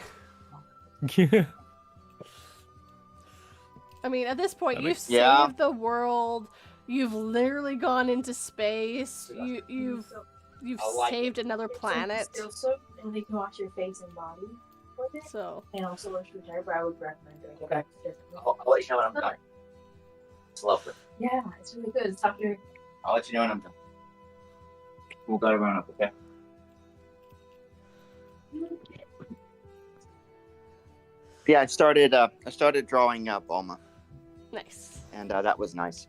I mean, at this point, you've saved the world. You've literally gone into space. You've saved another planet. Still soap, and they can wash your face and body with it. So. And also wash your hair, but I would recommend doing it. Okay. I'll let you know when I'm done. It's lovely. Yeah, it's really good. It's after. I'll let you know when I'm done. We'll go around up, okay? Yeah, I started drawing Bulma. Nice. And that was nice.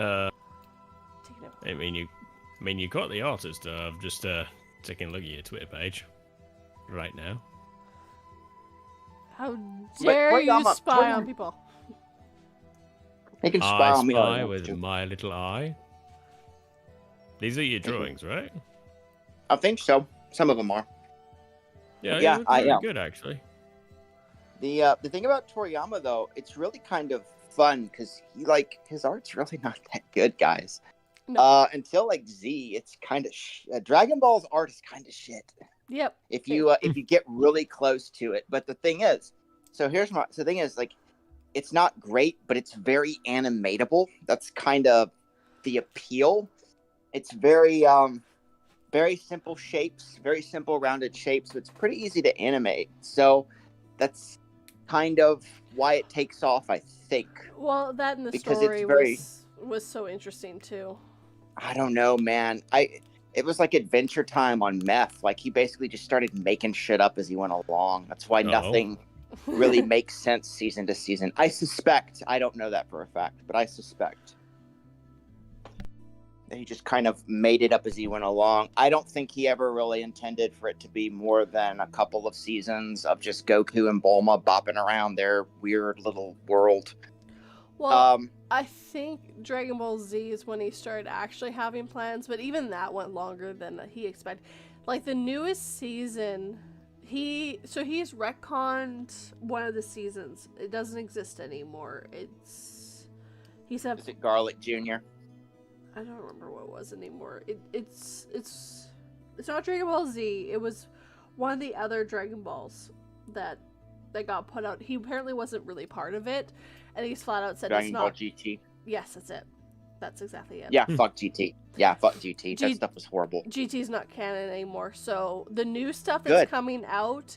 I mean, you got the artist. I've just taking a look at your Twitter page right now. How dare you Toriyama, spy on people? They can spy on me. I spy with my little eye. These are your drawings, right? I think so. Some of them are. Yeah, I am. Good, actually. The thing about Toriyama, though, it's really kind of fun because his art's really not that good, guys. No. Until like Z, it's kind of Dragon Ball's art is kind of shit. Yep. If you get really close to it, but the thing is, like, it's not great, but it's very animatable. That's kind of the appeal. It's very very simple shapes, very simple rounded shapes. So it's pretty easy to animate. So that's kind of why it takes off, I think. Well, that and the Because story it's was so interesting too. I don't know, man. It was like Adventure Time on meth. Like he basically just started making shit up as he went along. That's why nothing really makes sense season to season. I suspect. I don't know that for a fact, but I suspect that he just kind of made it up as he went along. I don't think he ever really intended for it to be more than a couple of seasons of just Goku and Bulma bopping around their weird little world. Well, I think Dragon Ball Z is when he started actually having plans, but even that went longer than he expected. Like the newest season, he's retconned one of the seasons. It doesn't exist anymore. He said, Is it Garlic Jr.? I don't remember what it was anymore. It's not Dragon Ball Z. It was one of the other Dragon Balls that got put out. He apparently wasn't really part of it, and he's flat out said Dragon it's Ball not. GT. Yes, that's it. That's exactly it. Yeah, fuck GT. Yeah, fuck GT. That stuff was horrible. GT's not canon anymore. So the new stuff that's coming out,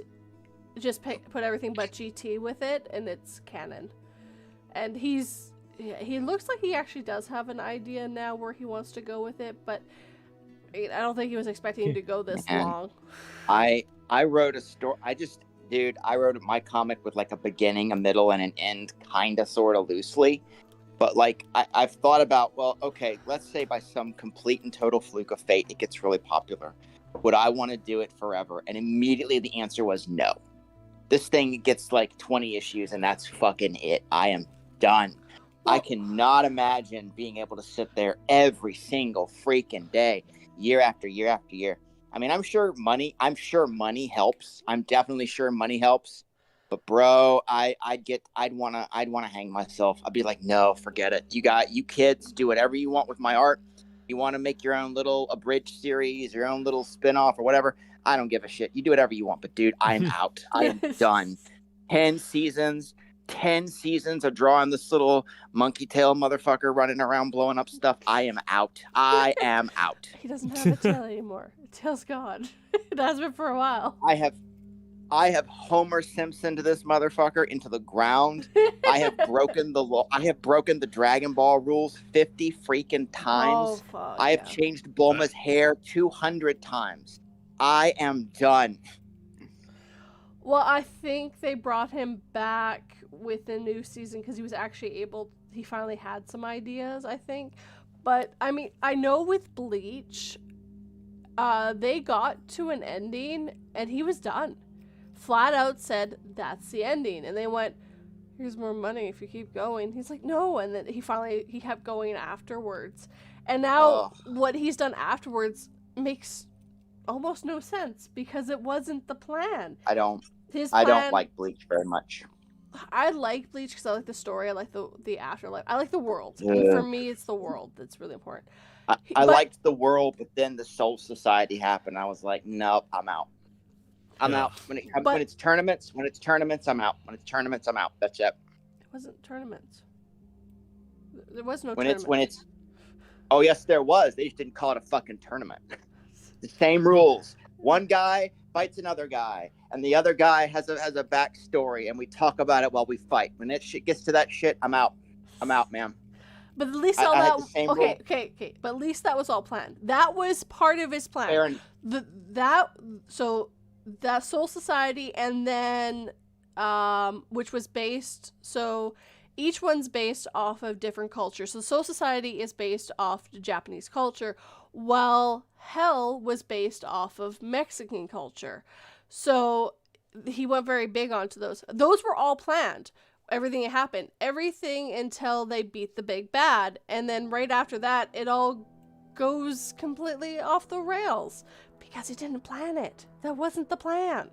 just put everything but GT with it, and it's canon. And he looks like he actually does have an idea now where he wants to go with it, but I don't think he was expecting to go this long. I wrote a story. I wrote my comic with like a beginning, a middle, and an end, kind of, sort of loosely. But like, I've thought about, well, okay, let's say by some complete and total fluke of fate, it gets really popular. Would I want to do it forever? And immediately the answer was no. This thing gets like 20 issues and that's fucking it. I am done. I cannot imagine being able to sit there every single freaking day, year after year after year. I mean, I'm sure money helps. I'm definitely sure money helps. But bro, I'd wanna hang myself. I'd be like, no, forget it. You kids do whatever you want with my art. You want to make your own little abridged series, your own little spin-off or whatever. I don't give a shit. You do whatever you want. But dude, I'm out. I am done. 10 seasons of drawing this little monkey tail motherfucker running around blowing up stuff. I am out. I am out. He doesn't have a tail anymore. Tail's gone. It has been for a while. I have Homer Simpson to this motherfucker into the ground. I have broken the law. I have broken the Dragon Ball rules 50 freaking times. Oh, fuck, I have changed Bulma's hair 200 times. I am done. Well, I think they brought him back with the new season because he was actually he finally had some ideas, I think. But, I mean, I know with Bleach, they got to an ending and he was done. Flat out said, that's the ending. And they went, here's more money if you keep going. He's like, no. And then he kept going afterwards. And now what he's done afterwards makes almost no sense because it wasn't the plan. I don't like Bleach very much. I like Bleach because I like the story. I like the afterlife. I like the world. Yeah. And for me, it's the world that's really important. I liked the world, but then the Soul Society happened. I was like, nope, I'm out. I'm out. When it's tournaments, I'm out. When it's tournaments, I'm out. That's it. It wasn't tournaments. There was no tournament. When it's oh yes, there was. They just didn't call it a fucking tournament. The same rules. One guy fights another guy, and the other guy has a backstory, and we talk about it while we fight. When that shit gets to that shit, I'm out. I'm out, man. But at least okay. But at least that was all planned. That was part of his plan. Aaron. That Soul Society, and then which was based, so each one's based off of different cultures. So Soul Society is based off the Japanese culture, while Hell was based off of Mexican culture. So he went very big onto those. Those were all planned. Everything happened. Everything until they beat the big bad. And then right after that, it all goes completely off the rails. Because he didn't plan it. That wasn't the plan.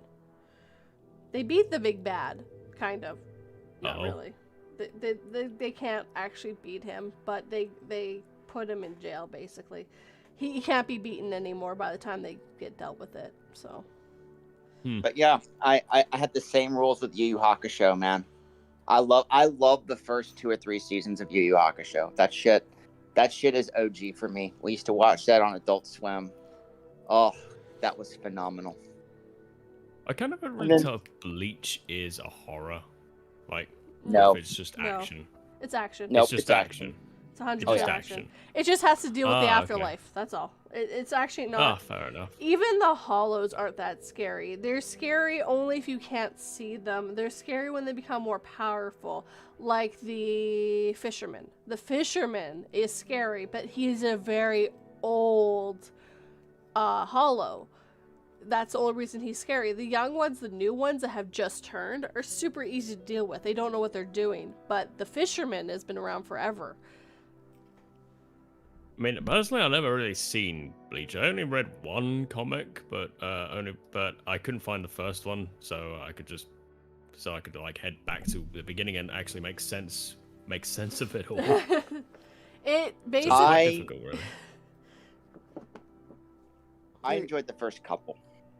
They beat the big bad, kind of. Not really. They can't actually beat him, but they put him in jail, basically. He can't be beaten anymore by the time they get dealt with it, so. But yeah, I had the same rules with Yu Yu Hakusho, man. I love the first 2 or 3 seasons of Yu Yu Hakusho. That shit is OG for me. We used to watch that on Adult Swim. Oh, that was phenomenal. I kind of don't really tell if Bleach is a horror. Like, no, it's just action. It's action. No, it's just action. It's 100% action. It just has to deal with the afterlife. Okay. That's all. It's actually not. Fair enough. Even the hollows aren't that scary. They're scary only if you can't see them. They're scary when they become more powerful, like the fisherman. The fisherman is scary, but he's a very old hollow. That's the only reason he's scary. The young ones, the new ones that have just turned, are super easy to deal with. They don't know what they're doing. But the fisherman has been around forever. I mean, personally, I've never really seen Bleach. I only read one comic, but I couldn't find the first one, so I could like head back to the beginning and actually make sense of it all. It So basically. it's quite difficult, really. I enjoyed the first couple.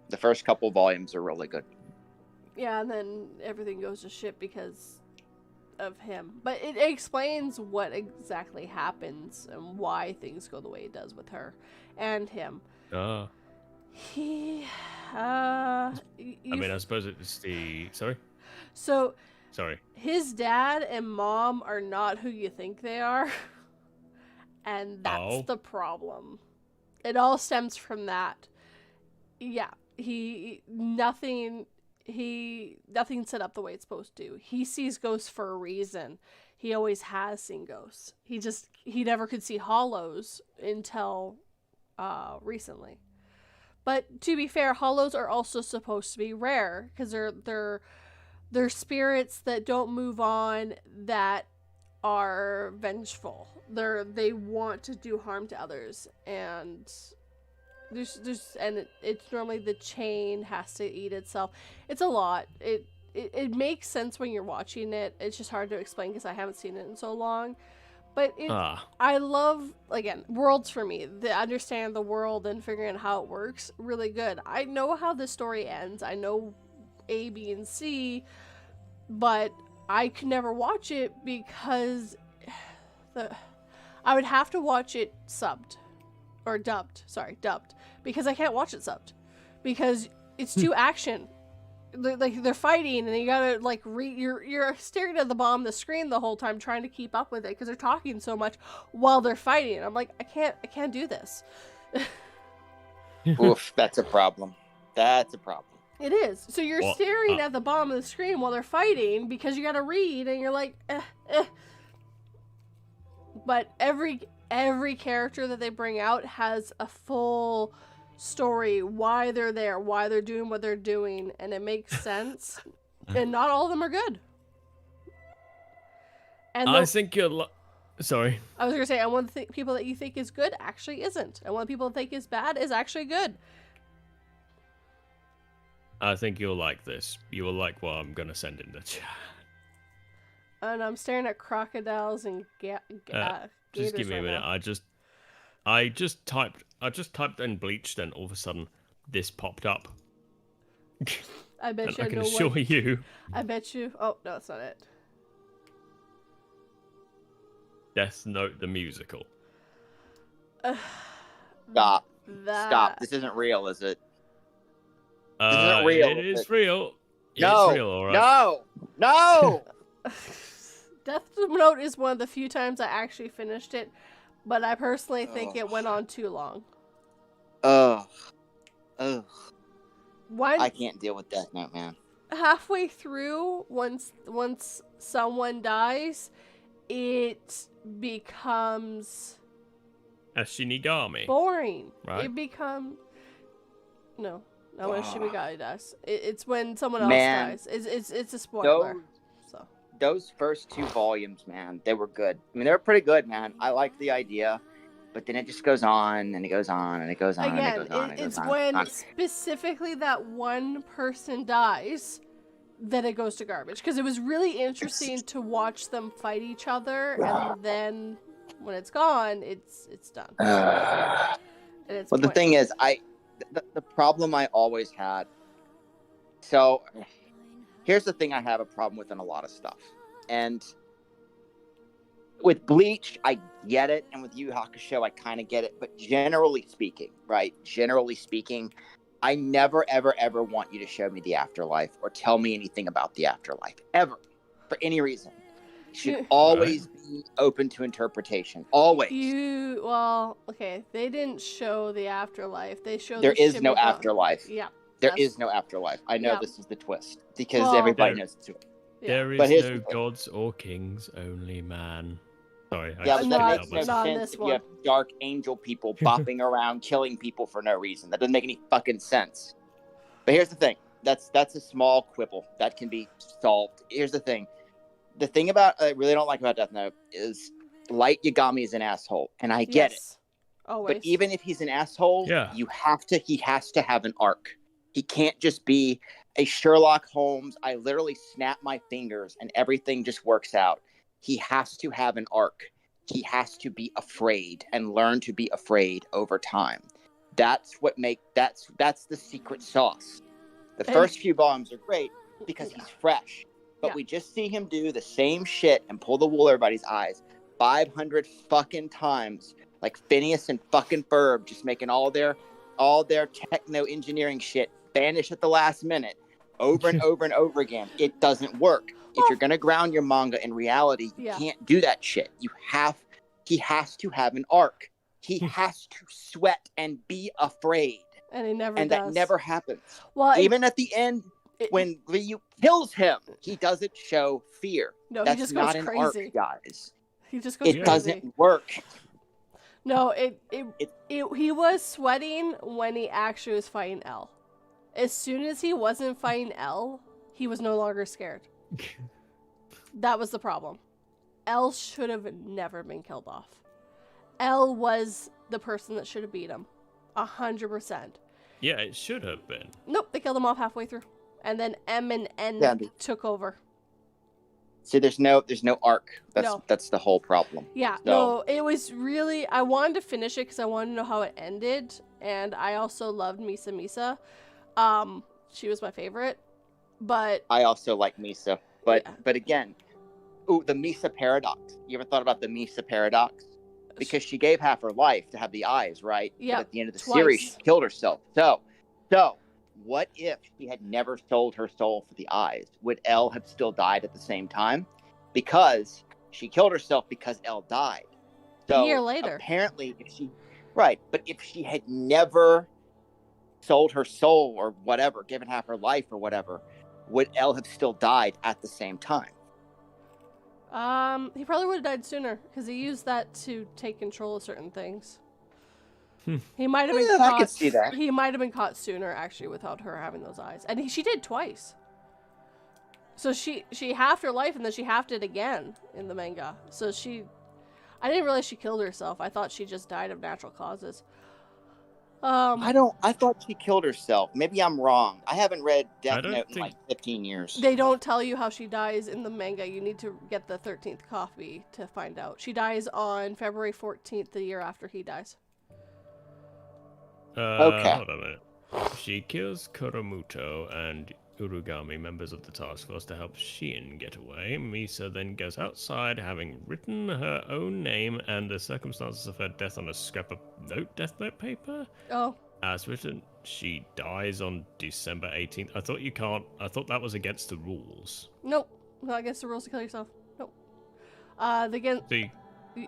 The first couple volumes are really good. Yeah, and then everything goes to shit because of him. But it explains what exactly happens and why things go the way it does with her and him. He, I mean, I suppose it's the... Sorry? So, Sorry. his dad and mom are not who you think they are. And that's the problem. It all stems from that. Yeah, nothing set up the way it's supposed to. He sees ghosts for a reason. He always has seen ghosts. He never could see hollows until recently. But to be fair, hollows are also supposed to be rare because they're spirits that don't move on, that are vengeful. They want to do harm to others, and it's normally the chain has to eat itself. It's a lot. It makes sense when you're watching it. It's just hard to explain because I haven't seen it in so long. But I love, again, worlds for me. Understand the world and figuring out how it works, really good. I know how the story ends. I know A, B, and C, but I could never watch it because I would have to watch it subbed. Or dubbed. Sorry, dubbed. Because I can't watch it subbed. Because it's too action. They're fighting, and you gotta, you're staring at the bottom of the screen the whole time trying to keep up with it because they're talking so much while they're fighting. I'm like, I can't do this. Oof, that's a problem. That's a problem. It is. So you're staring at the bottom of the screen while they're fighting because you gotta read, and you're like, But every character that they bring out has a full story, why they're there, why they're doing what they're doing, and it makes sense. And not all of them are good. And I think you're... Sorry. I was gonna say, and one of the people that you think is good actually isn't, and one of the people that think is bad is actually good. I think you'll like this. You will like what I'm gonna send in the chat. And I'm staring at crocodiles and just give me a minute. Now. I just typed in Bleach, then all of a sudden this popped up. I bet and you. I can assure you. I bet you. Oh no, that's not it. Death Note the musical. Stop. Stop. This isn't real, is it? This isn't real. It is real. No. It's real, all right. No. Death Note is one of the few times I actually finished it, but I personally think it went on too long. Ugh. Why? I can't deal with Death Note, man. Halfway through, once someone dies, it becomes A Shinigami. boring. Right? It becomes no. Not when Shinigami dies. It's when someone else Man. dies. It's a spoiler. Those first 2 volumes, man, they were good. I mean, they were pretty good, man. I liked the idea, but then it just goes on and it goes on and it goes on Again, and it goes on. it's when specifically that one person dies that it goes to garbage. Because it was really interesting to watch them fight each other, and then when it's gone, it's done. And it's the thing is, the problem I always had. So here's the thing I have a problem with in a lot of stuff. And with Bleach, I get it. And with Yu Yu Hakusho, I kind of get it. But generally speaking, I never, ever, ever want you to show me the afterlife or tell me anything about the afterlife. Ever. For any reason. It should always be open to interpretation. Always. Okay. They didn't show the afterlife. They showed there is no afterlife. Yeah. There is no afterlife. I know this is the twist because everybody knows the twist. Yeah. There is no gods or kings, only man. Sorry. But that makes no sense if you have dark angel people bopping around killing people for no reason. That doesn't make any fucking sense. But here's the thing. That's a small quibble that can be solved. Here's the thing. The thing I really don't like about Death Note is Light Yagami is an asshole, and I get it. Always. But even if he's an asshole, Yeah. he has to have an arc. He can't just be a Sherlock Holmes. I literally snap my fingers and everything just works out. He has to have an arc. He has to be afraid and learn to be afraid over time. That's the secret sauce. The first few volumes are great because he's fresh. But we just see him do the same shit and pull the wool over everybody's eyes 500 fucking times. Like Phineas and fucking Ferb just making all their techno engineering shit vanish at the last minute over and over and over again. It doesn't work. If you're gonna ground your manga in reality, you can't do that shit. He has to have an arc. He has to sweat and be afraid. And he never does. And that never happens. Well, even at the end, when Ryu kills him, he doesn't show fear. No, that's he just not goes an crazy. arc, guys. He just goes crazy. It doesn't work. No, he was sweating when he actually was fighting L. As soon as he wasn't fighting L, he was no longer scared. That was the problem. L should have never been killed off. L was the person that should have beat him. 100%. Yeah, it should have been. Nope, they killed him off halfway through. And then M and N took over. See, there's no arc. That's the whole problem. Yeah, no, it was really, I wanted to finish it because I wanted to know how it ended, and I also loved Misa. She was my favorite, but I also like Misa, but again, the Misa paradox. You ever thought about the Misa paradox? Because she gave half her life to have the eyes, right? Yeah. But at the end of the series, she killed herself. So, what if she had never sold her soul for the eyes? Would Elle have still died at the same time? Because she killed herself because Elle died. So a year later. Apparently, but if she had never sold her soul or whatever, given half her life or whatever, would Elle have still died at the same time? He probably would have died sooner because he used that to take control of certain things. He might have been caught. I could see that. He might have been caught sooner, actually, without her having those eyes, and she did twice. So she halved her life, and then she halved it again in the manga. So I didn't realize she killed herself. I thought she just died of natural causes. I thought she killed herself. Maybe I'm wrong. I haven't read Death Note in like 15 years. They don't tell you how she dies in the manga. You need to get the 13th copy to find out. She dies on February 14th, the year after he dies. Okay. Hold on a minute. She kills Koromuto and Urugami, members of the task force, to help Shien get away. Misa then goes outside, having written her own name and the circumstances of her death on a scrap of death note paper. Oh. As written, she dies on December 18th. I thought that was against the rules. Nope. Not against the rules to kill yourself. Nope.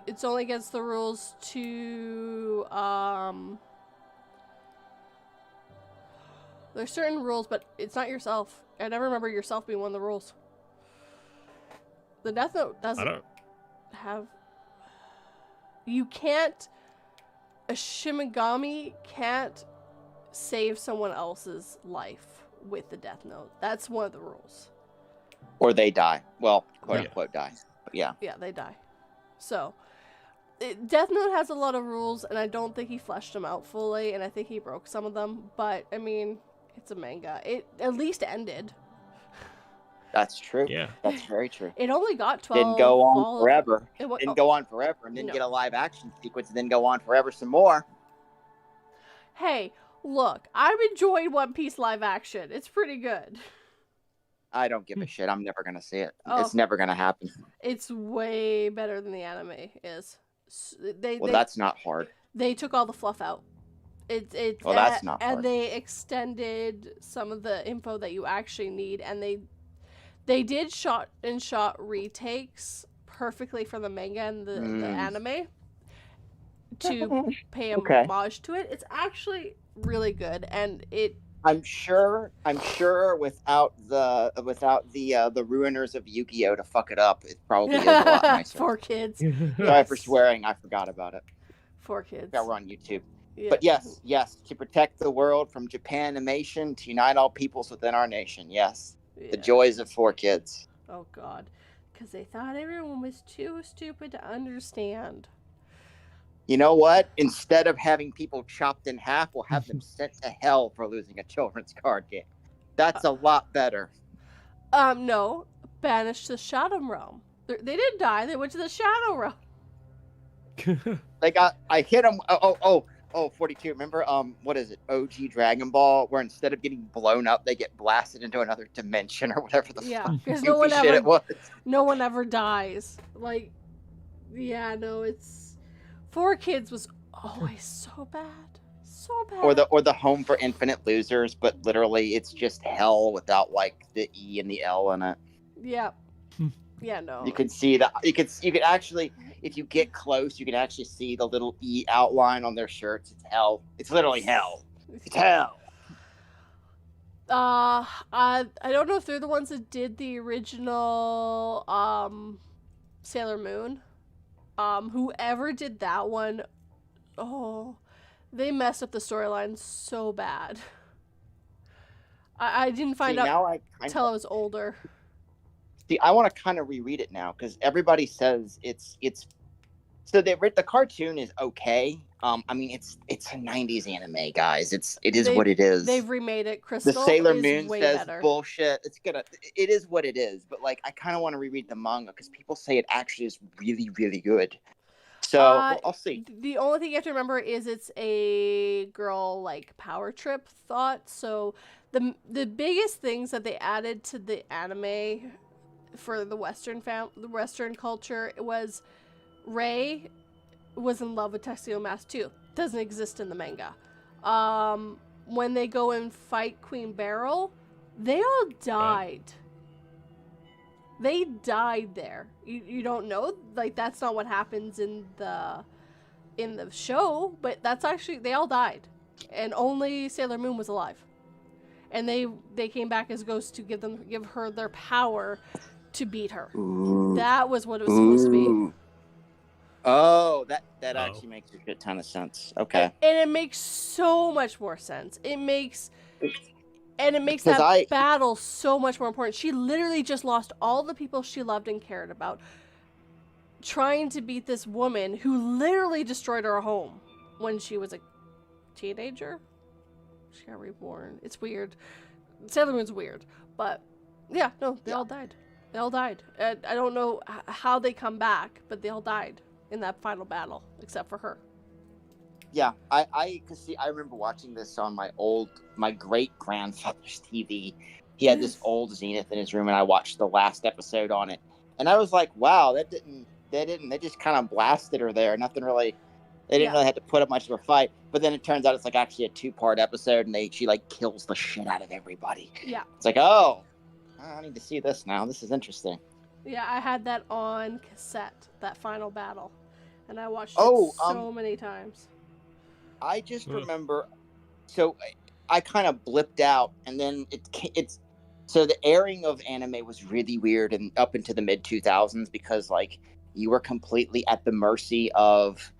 It's only against the rules to, there's certain rules, but it's not yourself. I never remember yourself being one of the rules. The Death Note doesn't have... You can't... A Shimigami can't save someone else's life with the Death Note. That's one of the rules. Or they die. Well, quote-unquote die. But yeah. Yeah, they die. So... Death Note has a lot of rules, and I don't think he fleshed them out fully, and I think he broke some of them. But, I mean... It's a manga. It at least ended. That's true. Yeah. That's very true. It only got 12. Didn't go on forever. Didn't go on forever and didn't No. get a live action sequence and then go on forever some more. Hey, look, I'm enjoying One Piece live action. It's pretty good. I don't give a shit. I'm never going to see it. Oh. It's never going to happen. It's way better than the anime is. That's not hard. They took all the fluff out. That's not hard. And they extended some of the info that you actually need, and they did shot retakes perfectly from the manga and the anime to pay homage to it. It's actually really good, and it. I'm sure without the ruiners of Yu-Gi-Oh to fuck it up, it probably is a lot nicer. 4 kids. Sorry for swearing. I forgot about it. 4 kids. Yeah, we're on YouTube. Yeah. But yes, to protect the world from Japanimation, to unite all peoples within our nation. Yes, the joys of 4 kids. Oh God, because they thought everyone was too stupid to understand. You know what? Instead of having people chopped in half, we'll have them sent to hell for losing a children's card game. That's a lot better. No. Banished to the Shadow Realm. They didn't die. They went to the Shadow Realm. I hit them. 42. Remember, what is it? OG Dragon Ball, where instead of getting blown up, they get blasted into another dimension or whatever the fuck because shit it was. No one ever dies. Like, yeah, no, it's 4 Kids was always so bad. So bad. Or the Home for Infinite Losers, but literally it's just hell without like the E and the L in it. Yeah. Yeah, no. You can see that. You could actually, if you get close, you can actually see the little E outline on their shirts. It's hell. It's literally hell. It's hell. I don't know if they're the ones that did the original Sailor Moon. Whoever did that one, they messed up the storyline so bad. I didn't find out until I was older. See, I want to kind of reread it now because everybody says it's. So the cartoon is okay. I mean, it's a '90s anime, guys. It is what it is. They've remade it. Crystal the Sailor is Moon way says better. bullshit. It is what it is. But like, I kind of want to reread the manga because people say it actually is really, really good. So I'll see. The only thing you have to remember is it's a girl like power trip thought. So the biggest things that they added to the anime for the Western culture was Rei was in love with Tuxedo Mask too. Doesn't exist in the manga. When they go and fight Queen Beryl, they all died. They died there. You don't know, like that's not what happens in the show, but that's actually they all died, and only Sailor Moon was alive, and they came back as ghosts to give her their power to beat her. Ooh. That was what it was supposed to be. Oh, that actually makes a good ton of sense. Okay. And it makes so much more sense. It makes that battle so much more important. She literally just lost all the people she loved and cared about trying to beat this woman who literally destroyed her home when she was a teenager. She got reborn. It's weird. Sailor Moon's weird. But yeah, no, they all died. They all died. I don't know how they come back, but they all died in that final battle, except for her. Yeah, I remember watching this on my great grandfather's TV. He had this old Zenith in his room, and I watched the last episode on it. And I was like, wow, they just kind of blasted her there. They didn't really have to put up much of a fight. But then it turns out it's like actually a 2-part episode, and she like kills the shit out of everybody. Yeah. It's like, oh, I need to see this now. This is interesting. Yeah, I had that on cassette, that final battle, and I watched it so many times. I just remember, so I kind of blipped out, and then so the airing of anime was really weird and up into the mid 2000s because like you were completely at the mercy of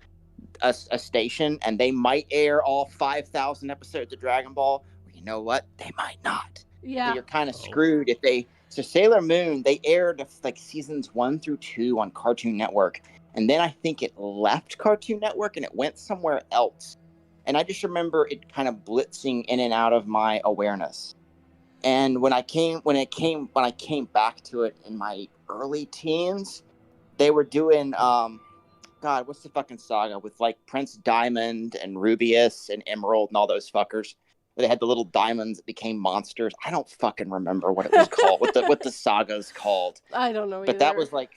a station, and they might air all 5,000 episodes of Dragon Ball. You know what? They might not. Yeah, so you're kind of screwed if they. So Sailor Moon, they aired like seasons 1 through 2 on Cartoon Network, and then I think it left Cartoon Network and it went somewhere else. And I just remember it kind of blitzing in and out of my awareness. And when I came back to it in my early teens, they were doing God, what's the fucking saga with like Prince Diamond and Rubius and Emerald and all those fuckers? Where they had the little diamonds that became monsters. I don't fucking remember what it was called, what the saga's called. I don't know either. But that was like,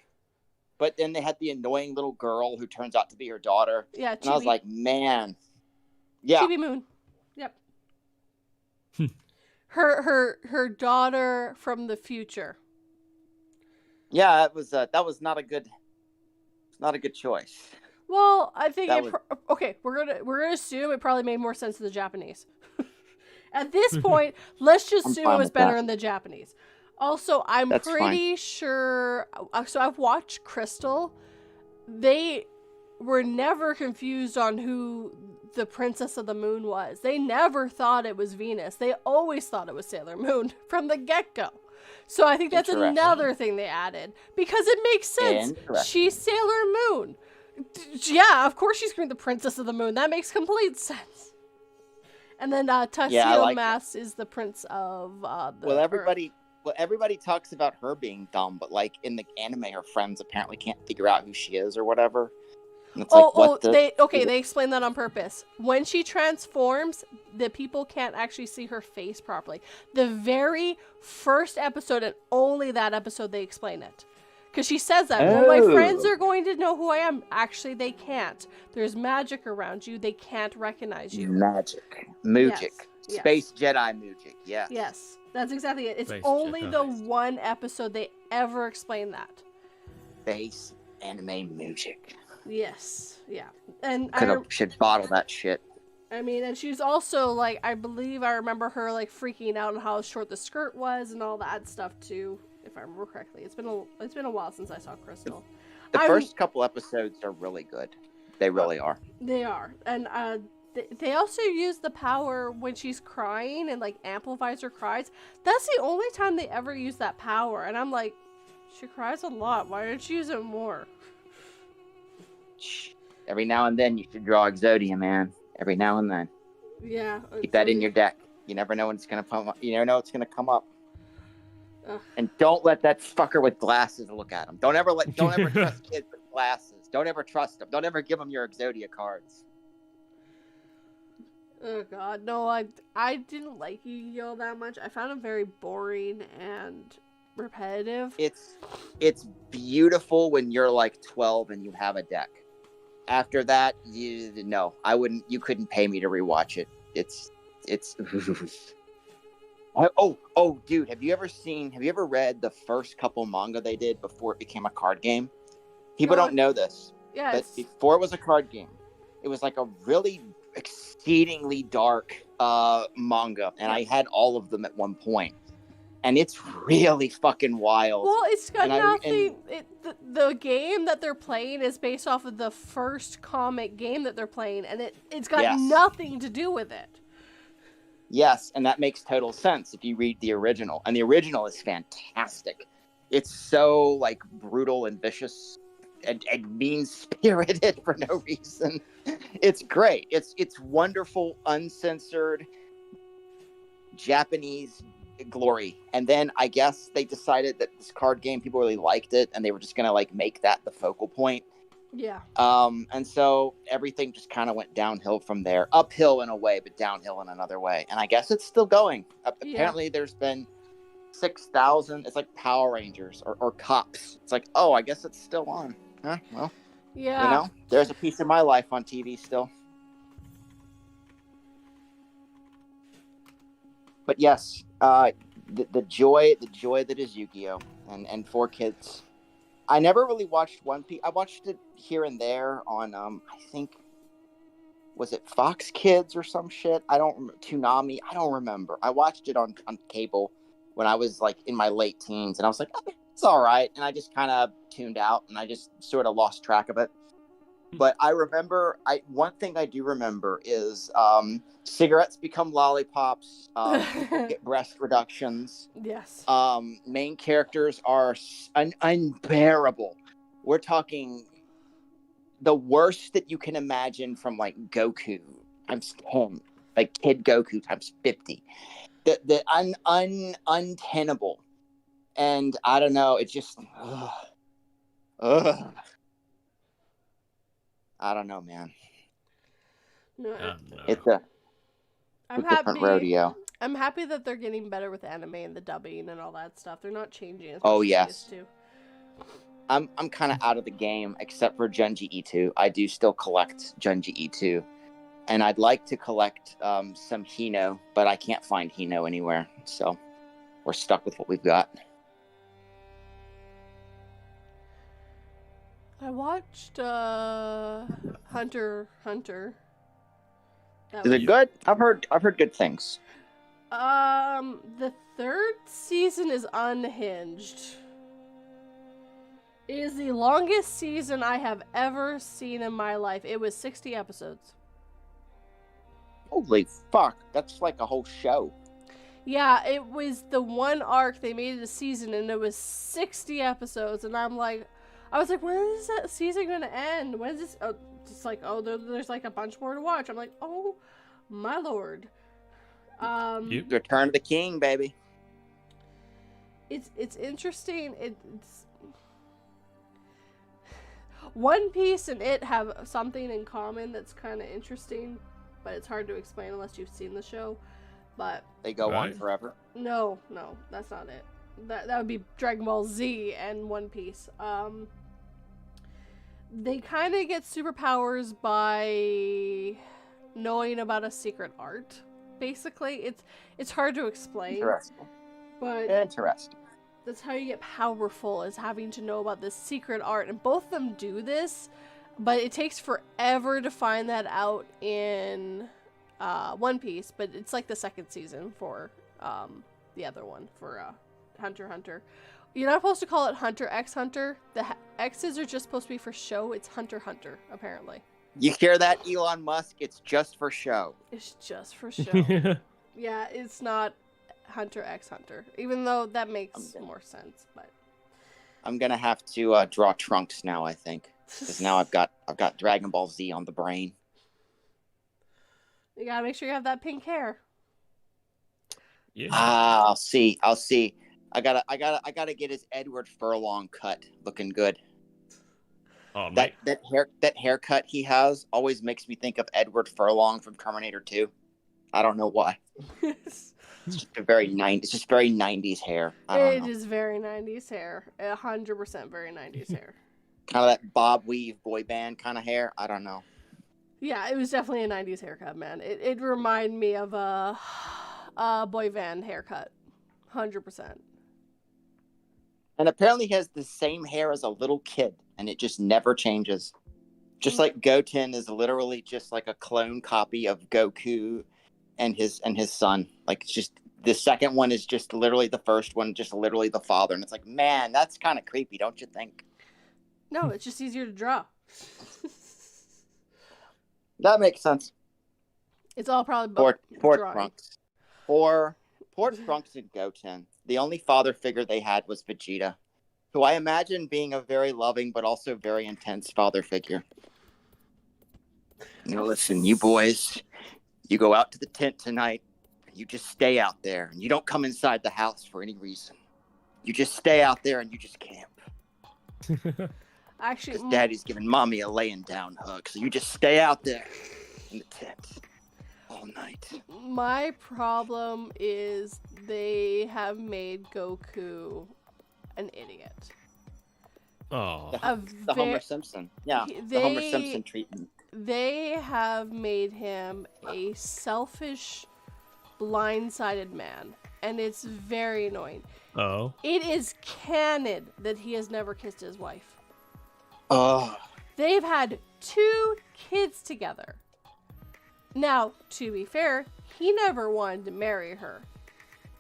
but then they had the annoying little girl who turns out to be her daughter. Yeah, and I was like, man. Yeah. Chibi Moon. Yep. her daughter from the future. Yeah, that was not a good choice. Well, I think okay, we're gonna assume it probably made more sense in the Japanese. At this point, let's just assume it was better in the Japanese. Also, I'm pretty sure. So I've watched Crystal. They were never confused on who the Princess of the Moon was. They never thought it was Venus. They always thought it was Sailor Moon from the get-go. So I think that's another thing they added because it makes sense. She's Sailor Moon. Yeah, of course she's going to be the Princess of the Moon. That makes complete sense. And then Tuxedo Yeah, I like Mask is the Prince of the Well, Earth. everybody talks about her being dumb, but like in the anime, her friends apparently can't figure out who she is or whatever. And it's like, what the? They explain that on purpose. When she transforms, the people can't actually see her face properly. The very first episode and only that episode they explain it. Because she says that, well, my friends are going to know who I am. Actually, they can't. There's magic around you. They can't recognize you. Magic. Mujic. Yes. Space Jedi Mujic. Yes. Yes. That's exactly it. It's Space only Jedi. the one episode they ever explain that. Space Anime Mujic. Yes. Yeah. And Should bottle that shit. I mean, and she's also, like, I believe I remember her, like, freaking out on how short the skirt was and all that stuff, too, if I remember correctly. It's been a while since I saw Crystal. The first couple episodes are really good. They really are. They are. And they also use the power when she's crying and, like, amplifies her cries. That's the only time they ever use that power. And I'm like, she cries a lot. Why don't you use it more? Every now and then you should draw Exodia, man. Every now and then. Yeah. Keep that in your deck. You never know when it's gonna come up. You never know it's gonna come up. Ugh. And don't let that fucker with glasses look at him. Don't ever trust kids with glasses. Don't ever trust them. Don't ever give them your Exodia cards. Oh god, no, I didn't like Yu-Gi-Oh that much. I found it very boring and repetitive. It's beautiful when you're like 12 and you have a deck. After that, I wouldn't. You couldn't pay me to rewatch it. It's. Oh, dude, have you ever read the first couple manga they did before it became a card game? People don't know this. Yeah. But before it was a card game, it was like a really exceedingly dark manga, and I had all of them at one point. And it's really fucking wild. Well, it's got nothing. The game that they're playing is based off of the first comic game that they're playing, and it's got nothing to do with it. Yes, and that makes total sense if you read the original. And the original is fantastic. It's so like brutal and vicious and mean-spirited for no reason. It's great. It's wonderful, uncensored Japanese glory. And then I guess they decided that this card game, people really liked it, and they were just gonna like make that the focal point. Yeah. And so everything just kind of went downhill from there. Uphill in a way, but downhill in another way. And I guess it's still going. Apparently there's been 6,000. It's like Power Rangers or Cops. It's like, oh, I guess it's still on. Huh? Well, yeah. There's a piece of my life on TV still. But yes, the joy that is Yu-Gi-Oh! And for kids. I never really watched One Piece. I watched it here and there on, I think, was it Fox Kids or some shit? I don't remember. Toonami. I don't remember. I watched it on cable when I was like in my late teens, and I was like, oh, it's all right. And I just kind of tuned out, and I just sort of lost track of it. But I remember, one thing I do remember is cigarettes become lollipops, people get breast reductions. Yes. Main characters are unbearable. We're talking the worst that you can imagine from like Goku times 10, like Kid Goku times 50. The untenable. And I don't know, it's just... I don't know, man. No. It's a I'm different happy. rodeo. I'm happy that they're getting better with anime and the dubbing and all that stuff. They're not changing as much Oh, as yes. they used to. I'm kind of out of the game except for Junji Ito. I do still collect Junji Ito. And I'd like to collect some Hino, but I can't find Hino anywhere. So we're stuck with what we've got. I watched Hunter. Is it good? I've heard good things. The third season is unhinged. It is the longest season I have ever seen in my life. It was 60 episodes. Holy fuck, that's like a whole show. Yeah, it was the one arc they made it a season, and it was 60 episodes, and I'm like, I was like, when is that season gonna end? When is this? Oh, just like, oh, there's like a bunch more to watch. I'm like, oh my lord. Return of the King, baby. It's interesting. It's One Piece and it have something in common that's kind of interesting, but it's hard to explain unless you've seen the show. But They go on Right. forever. no, that's not it. That would be Dragon Ball Z and One Piece. They kind of get superpowers by knowing about a secret art. Basically, it's hard to explain, Interesting. but Interesting. that's how you get powerful, is having to know about this secret art. And both of them do this, but it takes forever to find that out in One Piece. But it's like the second season for the other one, for Hunter x Hunter. You're not supposed to call it Hunter x Hunter. The X's are just supposed to be for show. It's Hunter x Hunter, apparently. You hear that, Elon Musk? It's just for show. It's just for show. Yeah, it's not Hunter x Hunter, even though that makes more sense. But I'm gonna have to draw Trunks now, I think, because now I've got Dragon Ball Z on the brain. you gotta make sure you have that pink hair. Yeah. I'll see. I gotta get his Edward Furlong cut looking good. Oh, mate. That haircut he has always makes me think of Edward Furlong from Terminator 2. I don't know why. It's just very 90s hair. I don't know. It is very 90s hair. 100% very 90s hair. Kind of that bob weave boy band kind of hair. I don't know. Yeah, it was definitely a 90s haircut, man. It reminded me of a boy band haircut. 100%. And apparently he has the same hair as a little kid, and it just never changes. Just like Goten is literally just like a clone copy of Goku and his son. Like, it's just the second one is just literally the first one, just literally the father. And it's like, man, that's kind of creepy, don't you think? No, it's just easier to draw. That makes sense. It's all probably Poor drawing. Trunks. Poor Trunks and Goten. The only father figure they had was Vegeta, who I imagine being a very loving but also very intense father figure. You know, listen, you boys, you go out to the tent tonight, and you just stay out there, and you don't come inside the house for any reason. You just stay out there and you just camp. Actually, Because Daddy's giving Mommy a laying down hug, so you just stay out there in the tent all night. my problem is they have made Goku an idiot. Oh. The Homer Simpson. Yeah, the Homer Simpson treatment. They have made him a selfish, blindsided man, and it's very annoying. Oh. It is canon that he has never kissed his wife. Oh, They've had 2 kids together. Now, to be fair, he never wanted to marry her.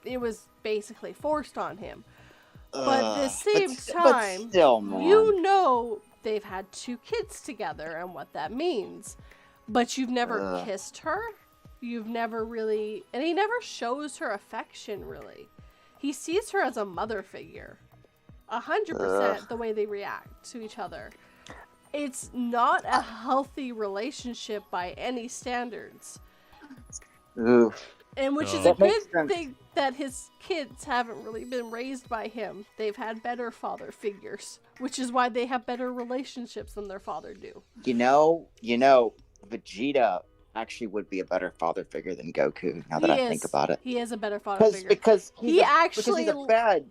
It was basically forced on him. But at the same time, but still, man. you know they've had 2 kids together and what that means. But you've never kissed her. You've never really... And he never shows her affection, really. He sees her as a mother figure. 100% the way they react to each other. It's not a healthy relationship by any standards. Oof. And which is Oh. a That makes good sense. thing that his kids haven't really been raised by him. They've had better father figures, which is why they have better relationships than their father do. You know, Vegeta actually would be a better father figure than Goku. Now that I think about it, He is a better father figure. because He actually- he's a bad.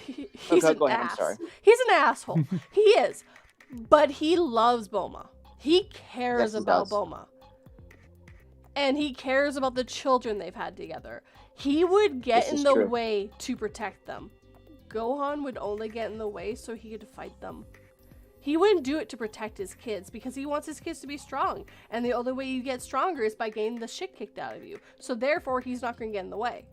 He's Okay, an go ahead, I'm ass. sorry. He's an asshole. He is. But he loves Bulma. He cares Yes, he about does. Bulma. And he cares about the children they've had together. He would get This in is the true. way to protect them. Gohan would only get in the way so he could fight them. He wouldn't do it to protect his kids because he wants his kids to be strong. And the only way you get stronger is by getting the shit kicked out of you. So therefore, he's not going to get in the way.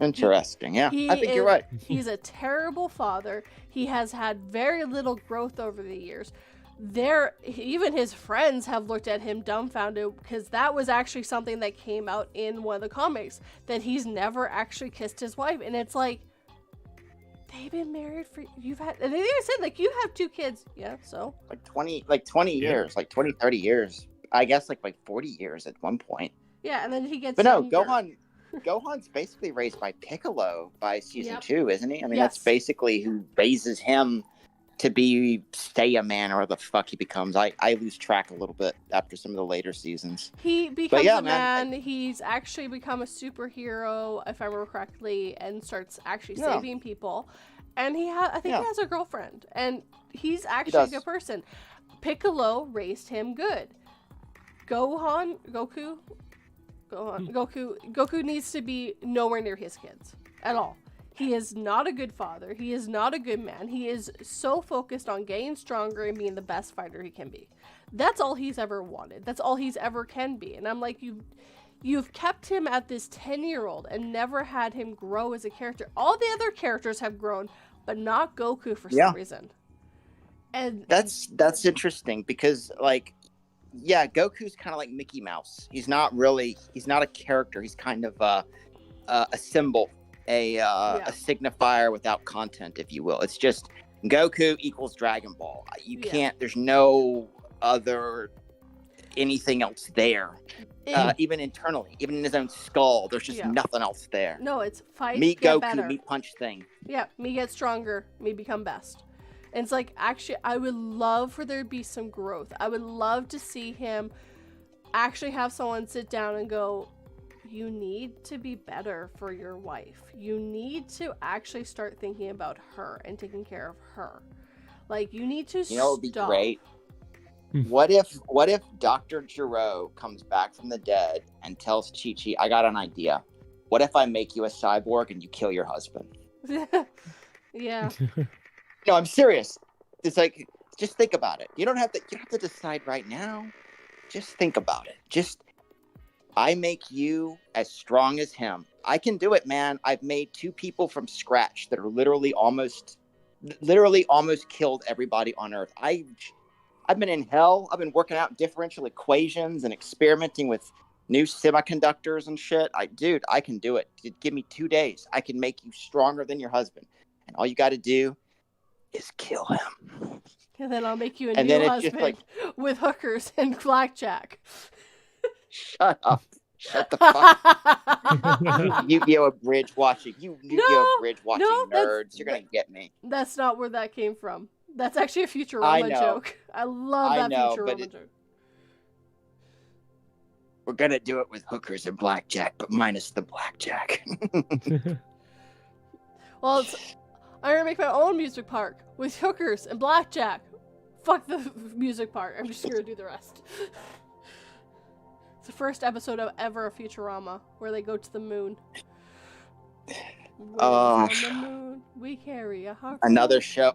Interesting. Yeah, He I think you're is- right. He's a terrible father. He has had very little growth over the years. Even his friends have looked at him dumbfounded because that was actually something that came out in one of the comics, that he's never actually kissed his wife. And it's like, They've been married for you've had. And they even said like you have 2 kids. Yeah, so Like 20 Yeah. years, like 20, 30 years. I guess like 40 years at one point. yeah, and then he gets. But no, younger. Gohan's basically raised by Piccolo by season Yep. 2, isn't he? I mean, Yes. that's basically who raises him to be Saiyaman or the fuck he becomes. I lose track a little bit after some of the later seasons. He becomes yeah, a man, man. He's actually become a superhero, if I remember correctly, and starts actually Yeah. saving people. And I think Yeah. he has a girlfriend, and he's actually a does. good person. Piccolo raised him good. Goku needs to be nowhere near his kids at all. He is not a good father. He is not a good man. He is so focused on getting stronger and being the best fighter he can be. That's all he's ever wanted. That's all he's ever can be. And I'm like, you've kept him at this 10-year-old and never had him grow as a character. All the other characters have grown, but not Goku for Yeah. some reason. And That's interesting because, like, yeah, Goku's kind of like Mickey Mouse. He's not a character. He's kind of a symbol, a signifier without content, if you will. It's just Goku equals Dragon Ball. You Yeah. can't. There's no other anything else there. Even internally, even in his own skull, there's just Yeah. nothing else there. no, it's fight, Me get Goku, better. me punch thing. Yeah, me get stronger, me become best. And it's like, actually, I would love for there to be some growth. I would love to see him actually have someone sit down and go, you need to be better for your wife. You need to actually start thinking about her and taking care of her. Like, you need to You know, it would be stop. great. What if Dr. Gero comes back from the dead and tells Chi-Chi, I got an idea. What if I make you a cyborg and you kill your husband? Yeah. No, I'm serious. It's like, just think about it. You don't have to decide right now. Just think about it. I make you as strong as him. I can do it, man. I've made 2 people from scratch that are literally almost killed everybody on Earth. I've been in hell. I've been working out differential equations and experimenting with new semiconductors and shit. I can do it. Give me 2 days. I can make you stronger than your husband. And all you got to do is kill him. And then I'll make you a And new then it's just husband with hookers and blackjack. Shut up. Shut the fuck up. Yu-Gi-Oh! Bridge watching. You Yu-Gi-Oh! Bridge watching nerds. You're going to get me. That's not where that came from. That's actually a I Futurama know. joke. I love I that know, but Futurama joke. We're going to do it with hookers and blackjack, but minus the blackjack. Well, I'm gonna make my own music park with hookers and blackjack. Fuck the music part. I'm just gonna do the rest. It's the first episode of ever of Futurama where they go to the moon. On the moon, we carry a harpoon. Another show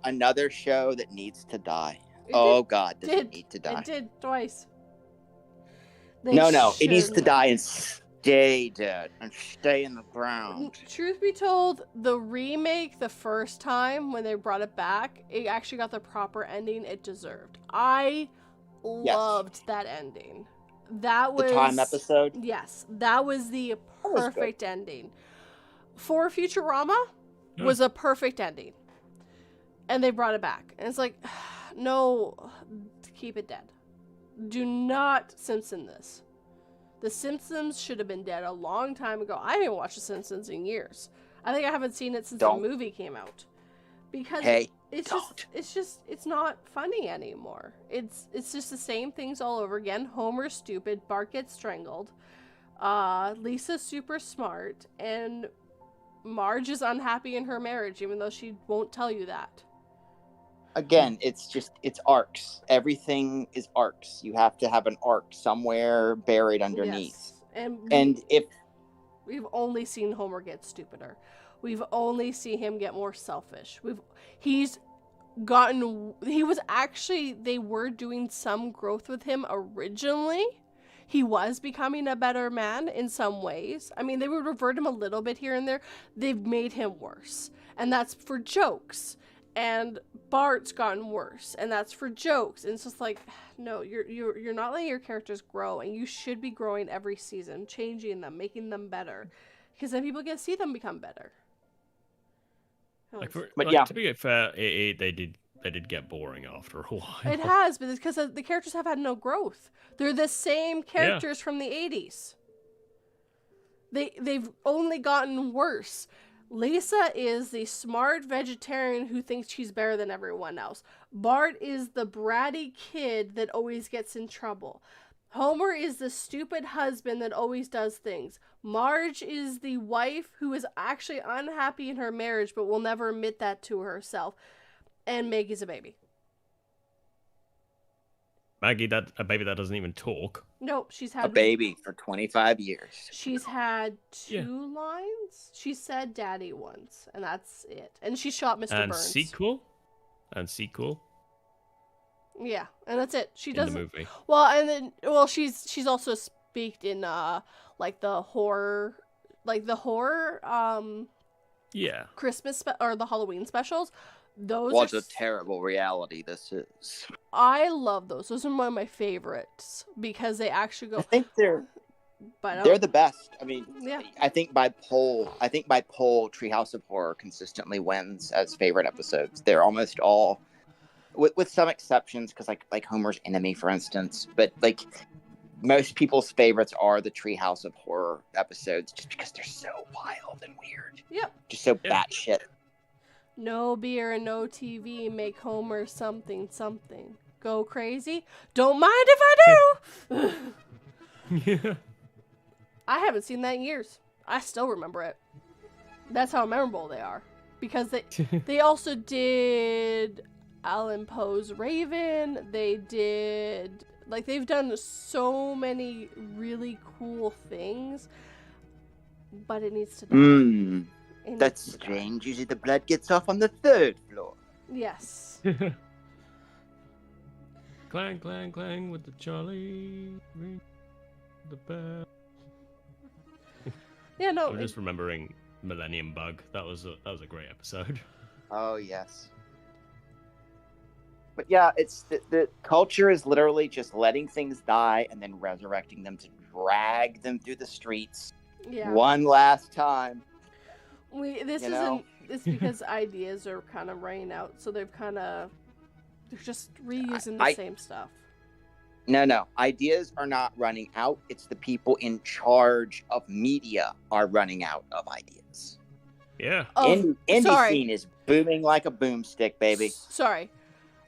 that needs to die. God, does it need to die? It did twice. No, it needs to shouldn't. die and stay dead and stay in the ground. Truth be told, the remake the first time when they brought it back, it actually got the proper ending it deserved. I loved that ending. That was The time episode? Yes, that was the That was perfect ending. For Futurama was a perfect ending. And they brought it back. And it's like, no, keep it dead. Do not Simpson this. The Simpsons should have been dead a long time ago. I haven't watched The Simpsons in years. I think I haven't seen it since Don't. the movie came out. Because it's not funny anymore. It's just the same things all over again. Homer's stupid, Bart gets strangled. Lisa's super smart, and Marge is unhappy in her marriage, even though she won't tell you that. Again, it's arcs. Everything is arcs. You have to have an arc somewhere buried underneath. Yes. And if we've only seen Homer get stupider. We've only seen him get more selfish. They were doing some growth with him originally. He was becoming a better man in some ways. I mean, they would revert him a little bit here and there. They've made him worse. And that's for jokes. And Bart's gotten worse, and that's for jokes. And it's just like, no, you're not letting your characters grow, and you should be growing every season, changing them, making them better, because then people get to see them become better. To be fair, they did get boring after a while. It has, but it's because the characters have had no growth. They're the same characters from the 80s. They've only gotten worse. Lisa is the smart vegetarian who thinks she's better than everyone else. Bart is the bratty kid that always gets in trouble. Homer is the stupid husband that always does things. Marge is the wife who is actually unhappy in her marriage but will never admit that to herself. And Maggie's a baby. Maggie, a baby that doesn't even talk. Nope, she's had a baby for 25 years. She's had two lines. She said "daddy" once, and that's it. And she shot Mr. And Burns. sequel. Yeah, and that's it. She doesn't. In the movie. Well, and then she's also speaked in like the horror Christmas or the Halloween specials. Those What a terrible reality this is. I love those. Those are one of my favorites because they actually go. I think they're the best. I mean, I think by poll, Treehouse of Horror consistently wins as favorite episodes. They're almost all, with some exceptions, because like Homer's Enemy, for instance. But like most people's favorites are the Treehouse of Horror episodes, just because they're so wild and weird. Yep. Just so batshit. No beer and no TV make Homer something. Go crazy? Don't mind if I do! Yeah. I haven't seen that in years. I still remember it. That's how memorable they are. Because they also did Alan Poe's Raven. They did... Like, they've done so many really cool things. But it needs to die. That's strange. Usually the blood gets off on the 3rd floor. Yes. Clang, clang, clang with the Charlie. Ring the bell. Yeah, no. I'm just remembering Millennium Bug. That was a great episode. Oh, yes. But yeah, it's the culture is literally just letting things die and then resurrecting them to drag them through the streets one last time. It's because ideas are kind of running out, so they're just reusing the same stuff. No, ideas are not running out. It's the people in charge of media are running out of ideas. Yeah. Indie scene is booming like a boomstick, baby. Sorry.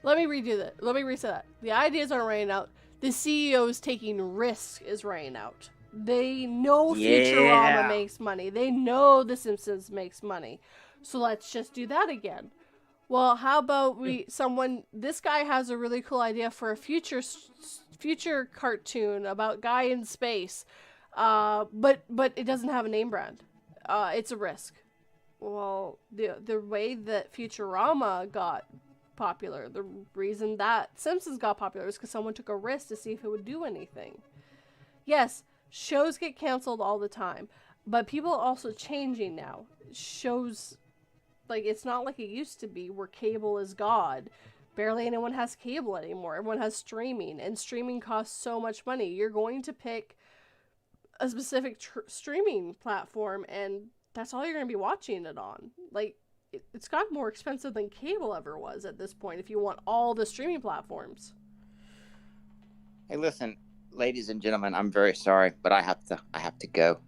Let me redo that. Let me reset that. The ideas aren't running out. The CEOs taking risks is running out. They know Futurama makes money. They know The Simpsons makes money. So let's just do that again. Well, how about this guy has a really cool idea for a future cartoon about guy in space. But it doesn't have a name brand. It's a risk. Well, the way that Futurama got popular, the reason that Simpsons got popular is because someone took a risk to see if it would do anything. Yes, shows get canceled all the time, but people are also changing now. Shows, like, it's not like it used to be where cable is God. Barely anyone has cable anymore. Everyone has streaming, and streaming costs so much money. You're going to pick a specific streaming platform, and that's all you're going to be watching it on. Like, it's gotten more expensive than cable ever was at this point if you want all the streaming platforms. Hey, listen, ladies and gentlemen, I'm very sorry, but I have to go.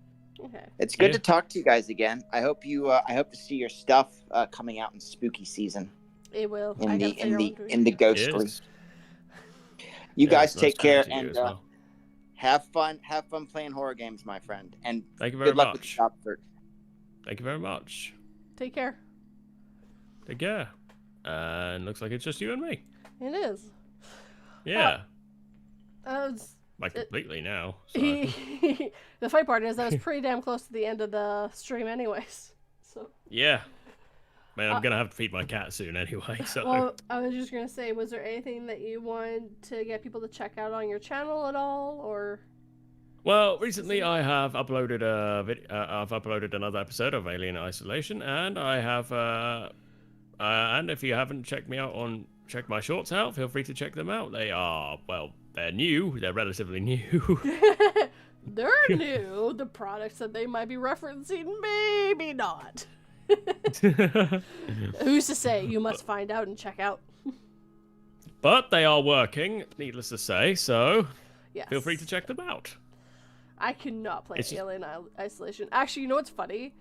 Okay. It's good to talk to you guys again. I hope to see your stuff coming out in spooky season. It will. In the ghostly. You guys take care and have fun playing horror games, my friend. And thank you very good luck much. With the job search. Thank you very much. Take care. Take care. And looks like it's just you and me. It is. Yeah. Completely now. So. The funny part is that was pretty damn close to the end of the stream anyways. So. Yeah. Man, I'm gonna have to feed my cat soon anyway, so. Well, I was just gonna say, was there anything that you wanted to get people to check out on your channel at all, or? Well, recently I have uploaded I've uploaded another episode of Alien Isolation, and I have and if you haven't checked my shorts out, feel free to check them out. They're new. They're relatively new. They're new. The products that they might be referencing, maybe not. Who's to say? You must find out and check out. But they are working, needless to say, so Yes. feel free to check them out. I cannot play It's just- Alien Isolation. Actually, you know what's funny?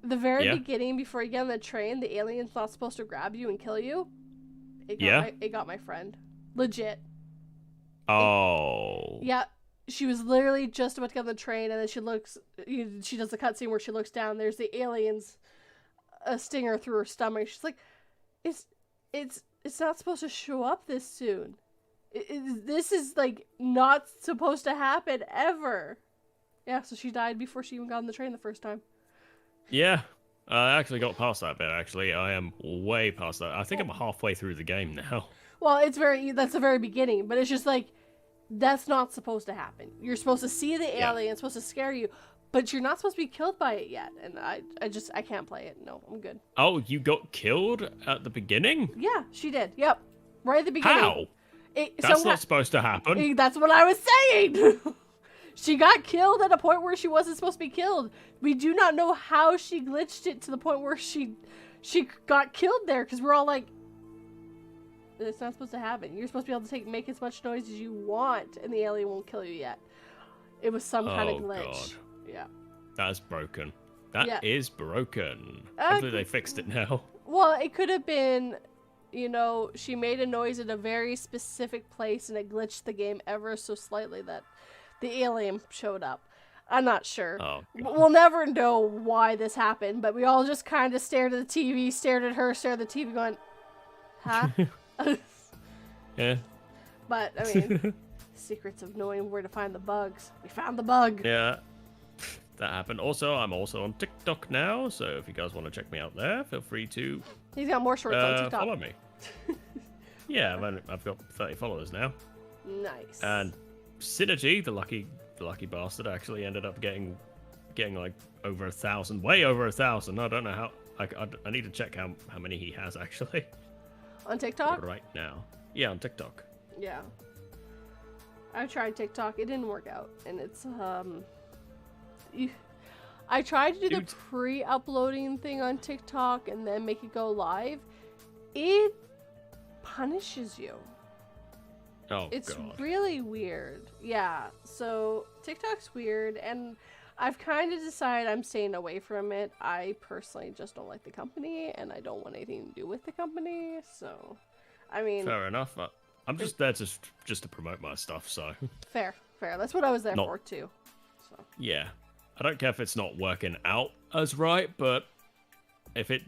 The very beginning, before you get on the train, the alien's not supposed to grab you and kill you. It got my friend. Legit. Oh. Yeah, she was literally just about to get on the train, and then she does the cutscene where she looks down. There's the alien's stinger through her stomach. She's like, it's not supposed to show up this soon. This is like not supposed to happen ever. Yeah, so she died before she even got on the train the first time. Yeah. I actually got past that bit, actually. I am way past that. I think I'm halfway through the game now. Well, that's the very beginning, but it's just like, that's not supposed to happen. You're supposed to see the alien, it's supposed to scare you, but you're not supposed to be killed by it yet. And I can't play it. No, I'm good. Oh, you got killed at the beginning? Yeah, she did. Yep. Right at the beginning. How? That's So not supposed to happen. That's what I was saying. She got killed at a point where she wasn't supposed to be killed. We do not know how she glitched it to the point where she got killed there, because we're all like, it's not supposed to happen. You're supposed to be able to make as much noise as you want, and the alien won't kill you yet. It was some kind of glitch. God. Yeah. That's broken. That is broken. Uh, Hopefully they fixed it now. Well, it could have been, she made a noise in a very specific place, and it glitched the game ever so slightly that the alien showed up. I'm not sure. Oh, God. We'll never know why this happened, but we all just kind of stared at the TV, stared at her, stared at the TV going, huh? Yeah. But, I mean, secrets of knowing where to find the bugs. We found the bug. Yeah. That happened. Also, I'm also on TikTok now, so if you guys want to check me out there, feel free to He's got more shorts on TikTok. follow me. Yeah, I've got 30 followers now. Nice. And Synergy, the lucky bastard, actually ended up getting like over 1,000, way over 1,000. I don't know how. I need to check how many he has actually. On TikTok? Right now. Yeah, on TikTok. Yeah. I tried TikTok. It didn't work out, and it's I tried to do Dude. the pre-uploading thing on TikTok and then make it go live. It punishes you. Oh, It's God. really weird. Yeah, so TikTok's weird, and I've kind of decided I'm staying away from it. I personally just don't like the company, and I don't want anything to do with the company, so, I mean... Fair enough. I'm just there just to promote my stuff, so... Fair. That's what I was there Not- for, too. So. Yeah. I don't care if it's not working out as right, but if it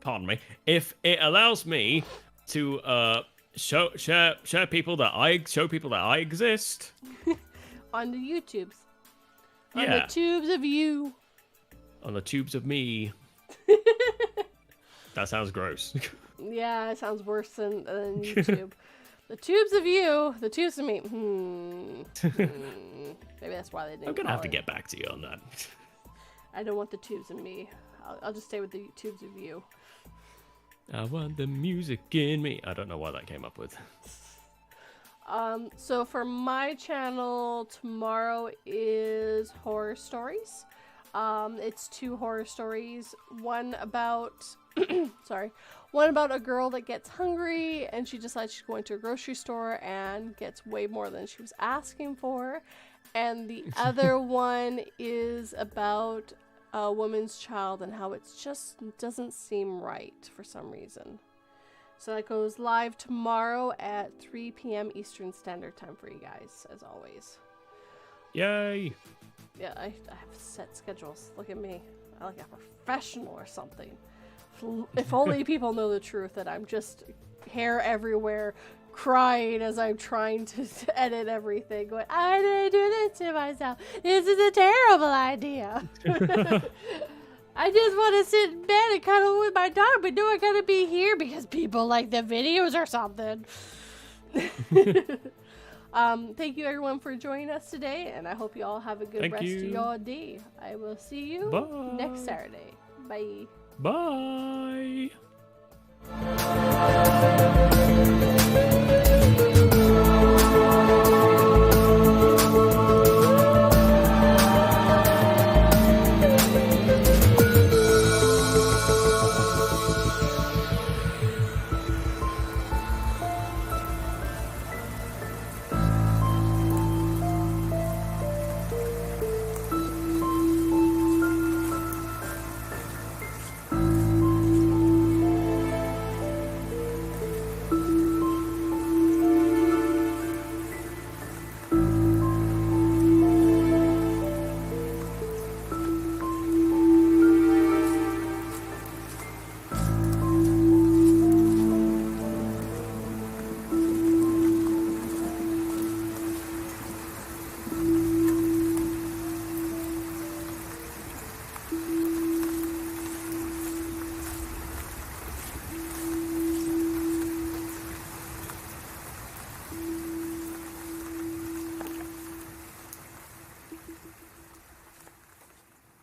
pardon me, if it allows me to show people that I exist On the YouTubes. On Yeah. the tubes of you. on the tubes of me. That sounds gross. Yeah, it sounds worse than YouTube. The tubes of you, the tubes of me. Maybe that's why they didn't. I'm gonna call have to it. get back to you on that. I don't want the tubes of me. I'll just stay with the tubes of you. I want the music in me. I don't know why that came up with. So for my channel, tomorrow is horror stories. It's 2 horror stories. One about, one about a girl that gets hungry and she decides she's going to a grocery store and gets way more than she was asking for. And the other one is about a woman's child and how it just doesn't seem right for some reason. So that goes live tomorrow at 3 p.m. Eastern Standard Time for you guys, as always. Yay! Yeah, I have set schedules. Look at me. I like a professional or something. If only people know the truth, that I'm just hair everywhere, crying as I'm trying to edit everything, going, I didn't do this to myself. This is a terrible idea. I just want to sit in bed and cuddle with my dog, but no, I gotta be here because people like the videos or something. Thank you everyone for joining us today, and I hope you all have a good rest of your day. I will see you next Saturday. Bye. Bye.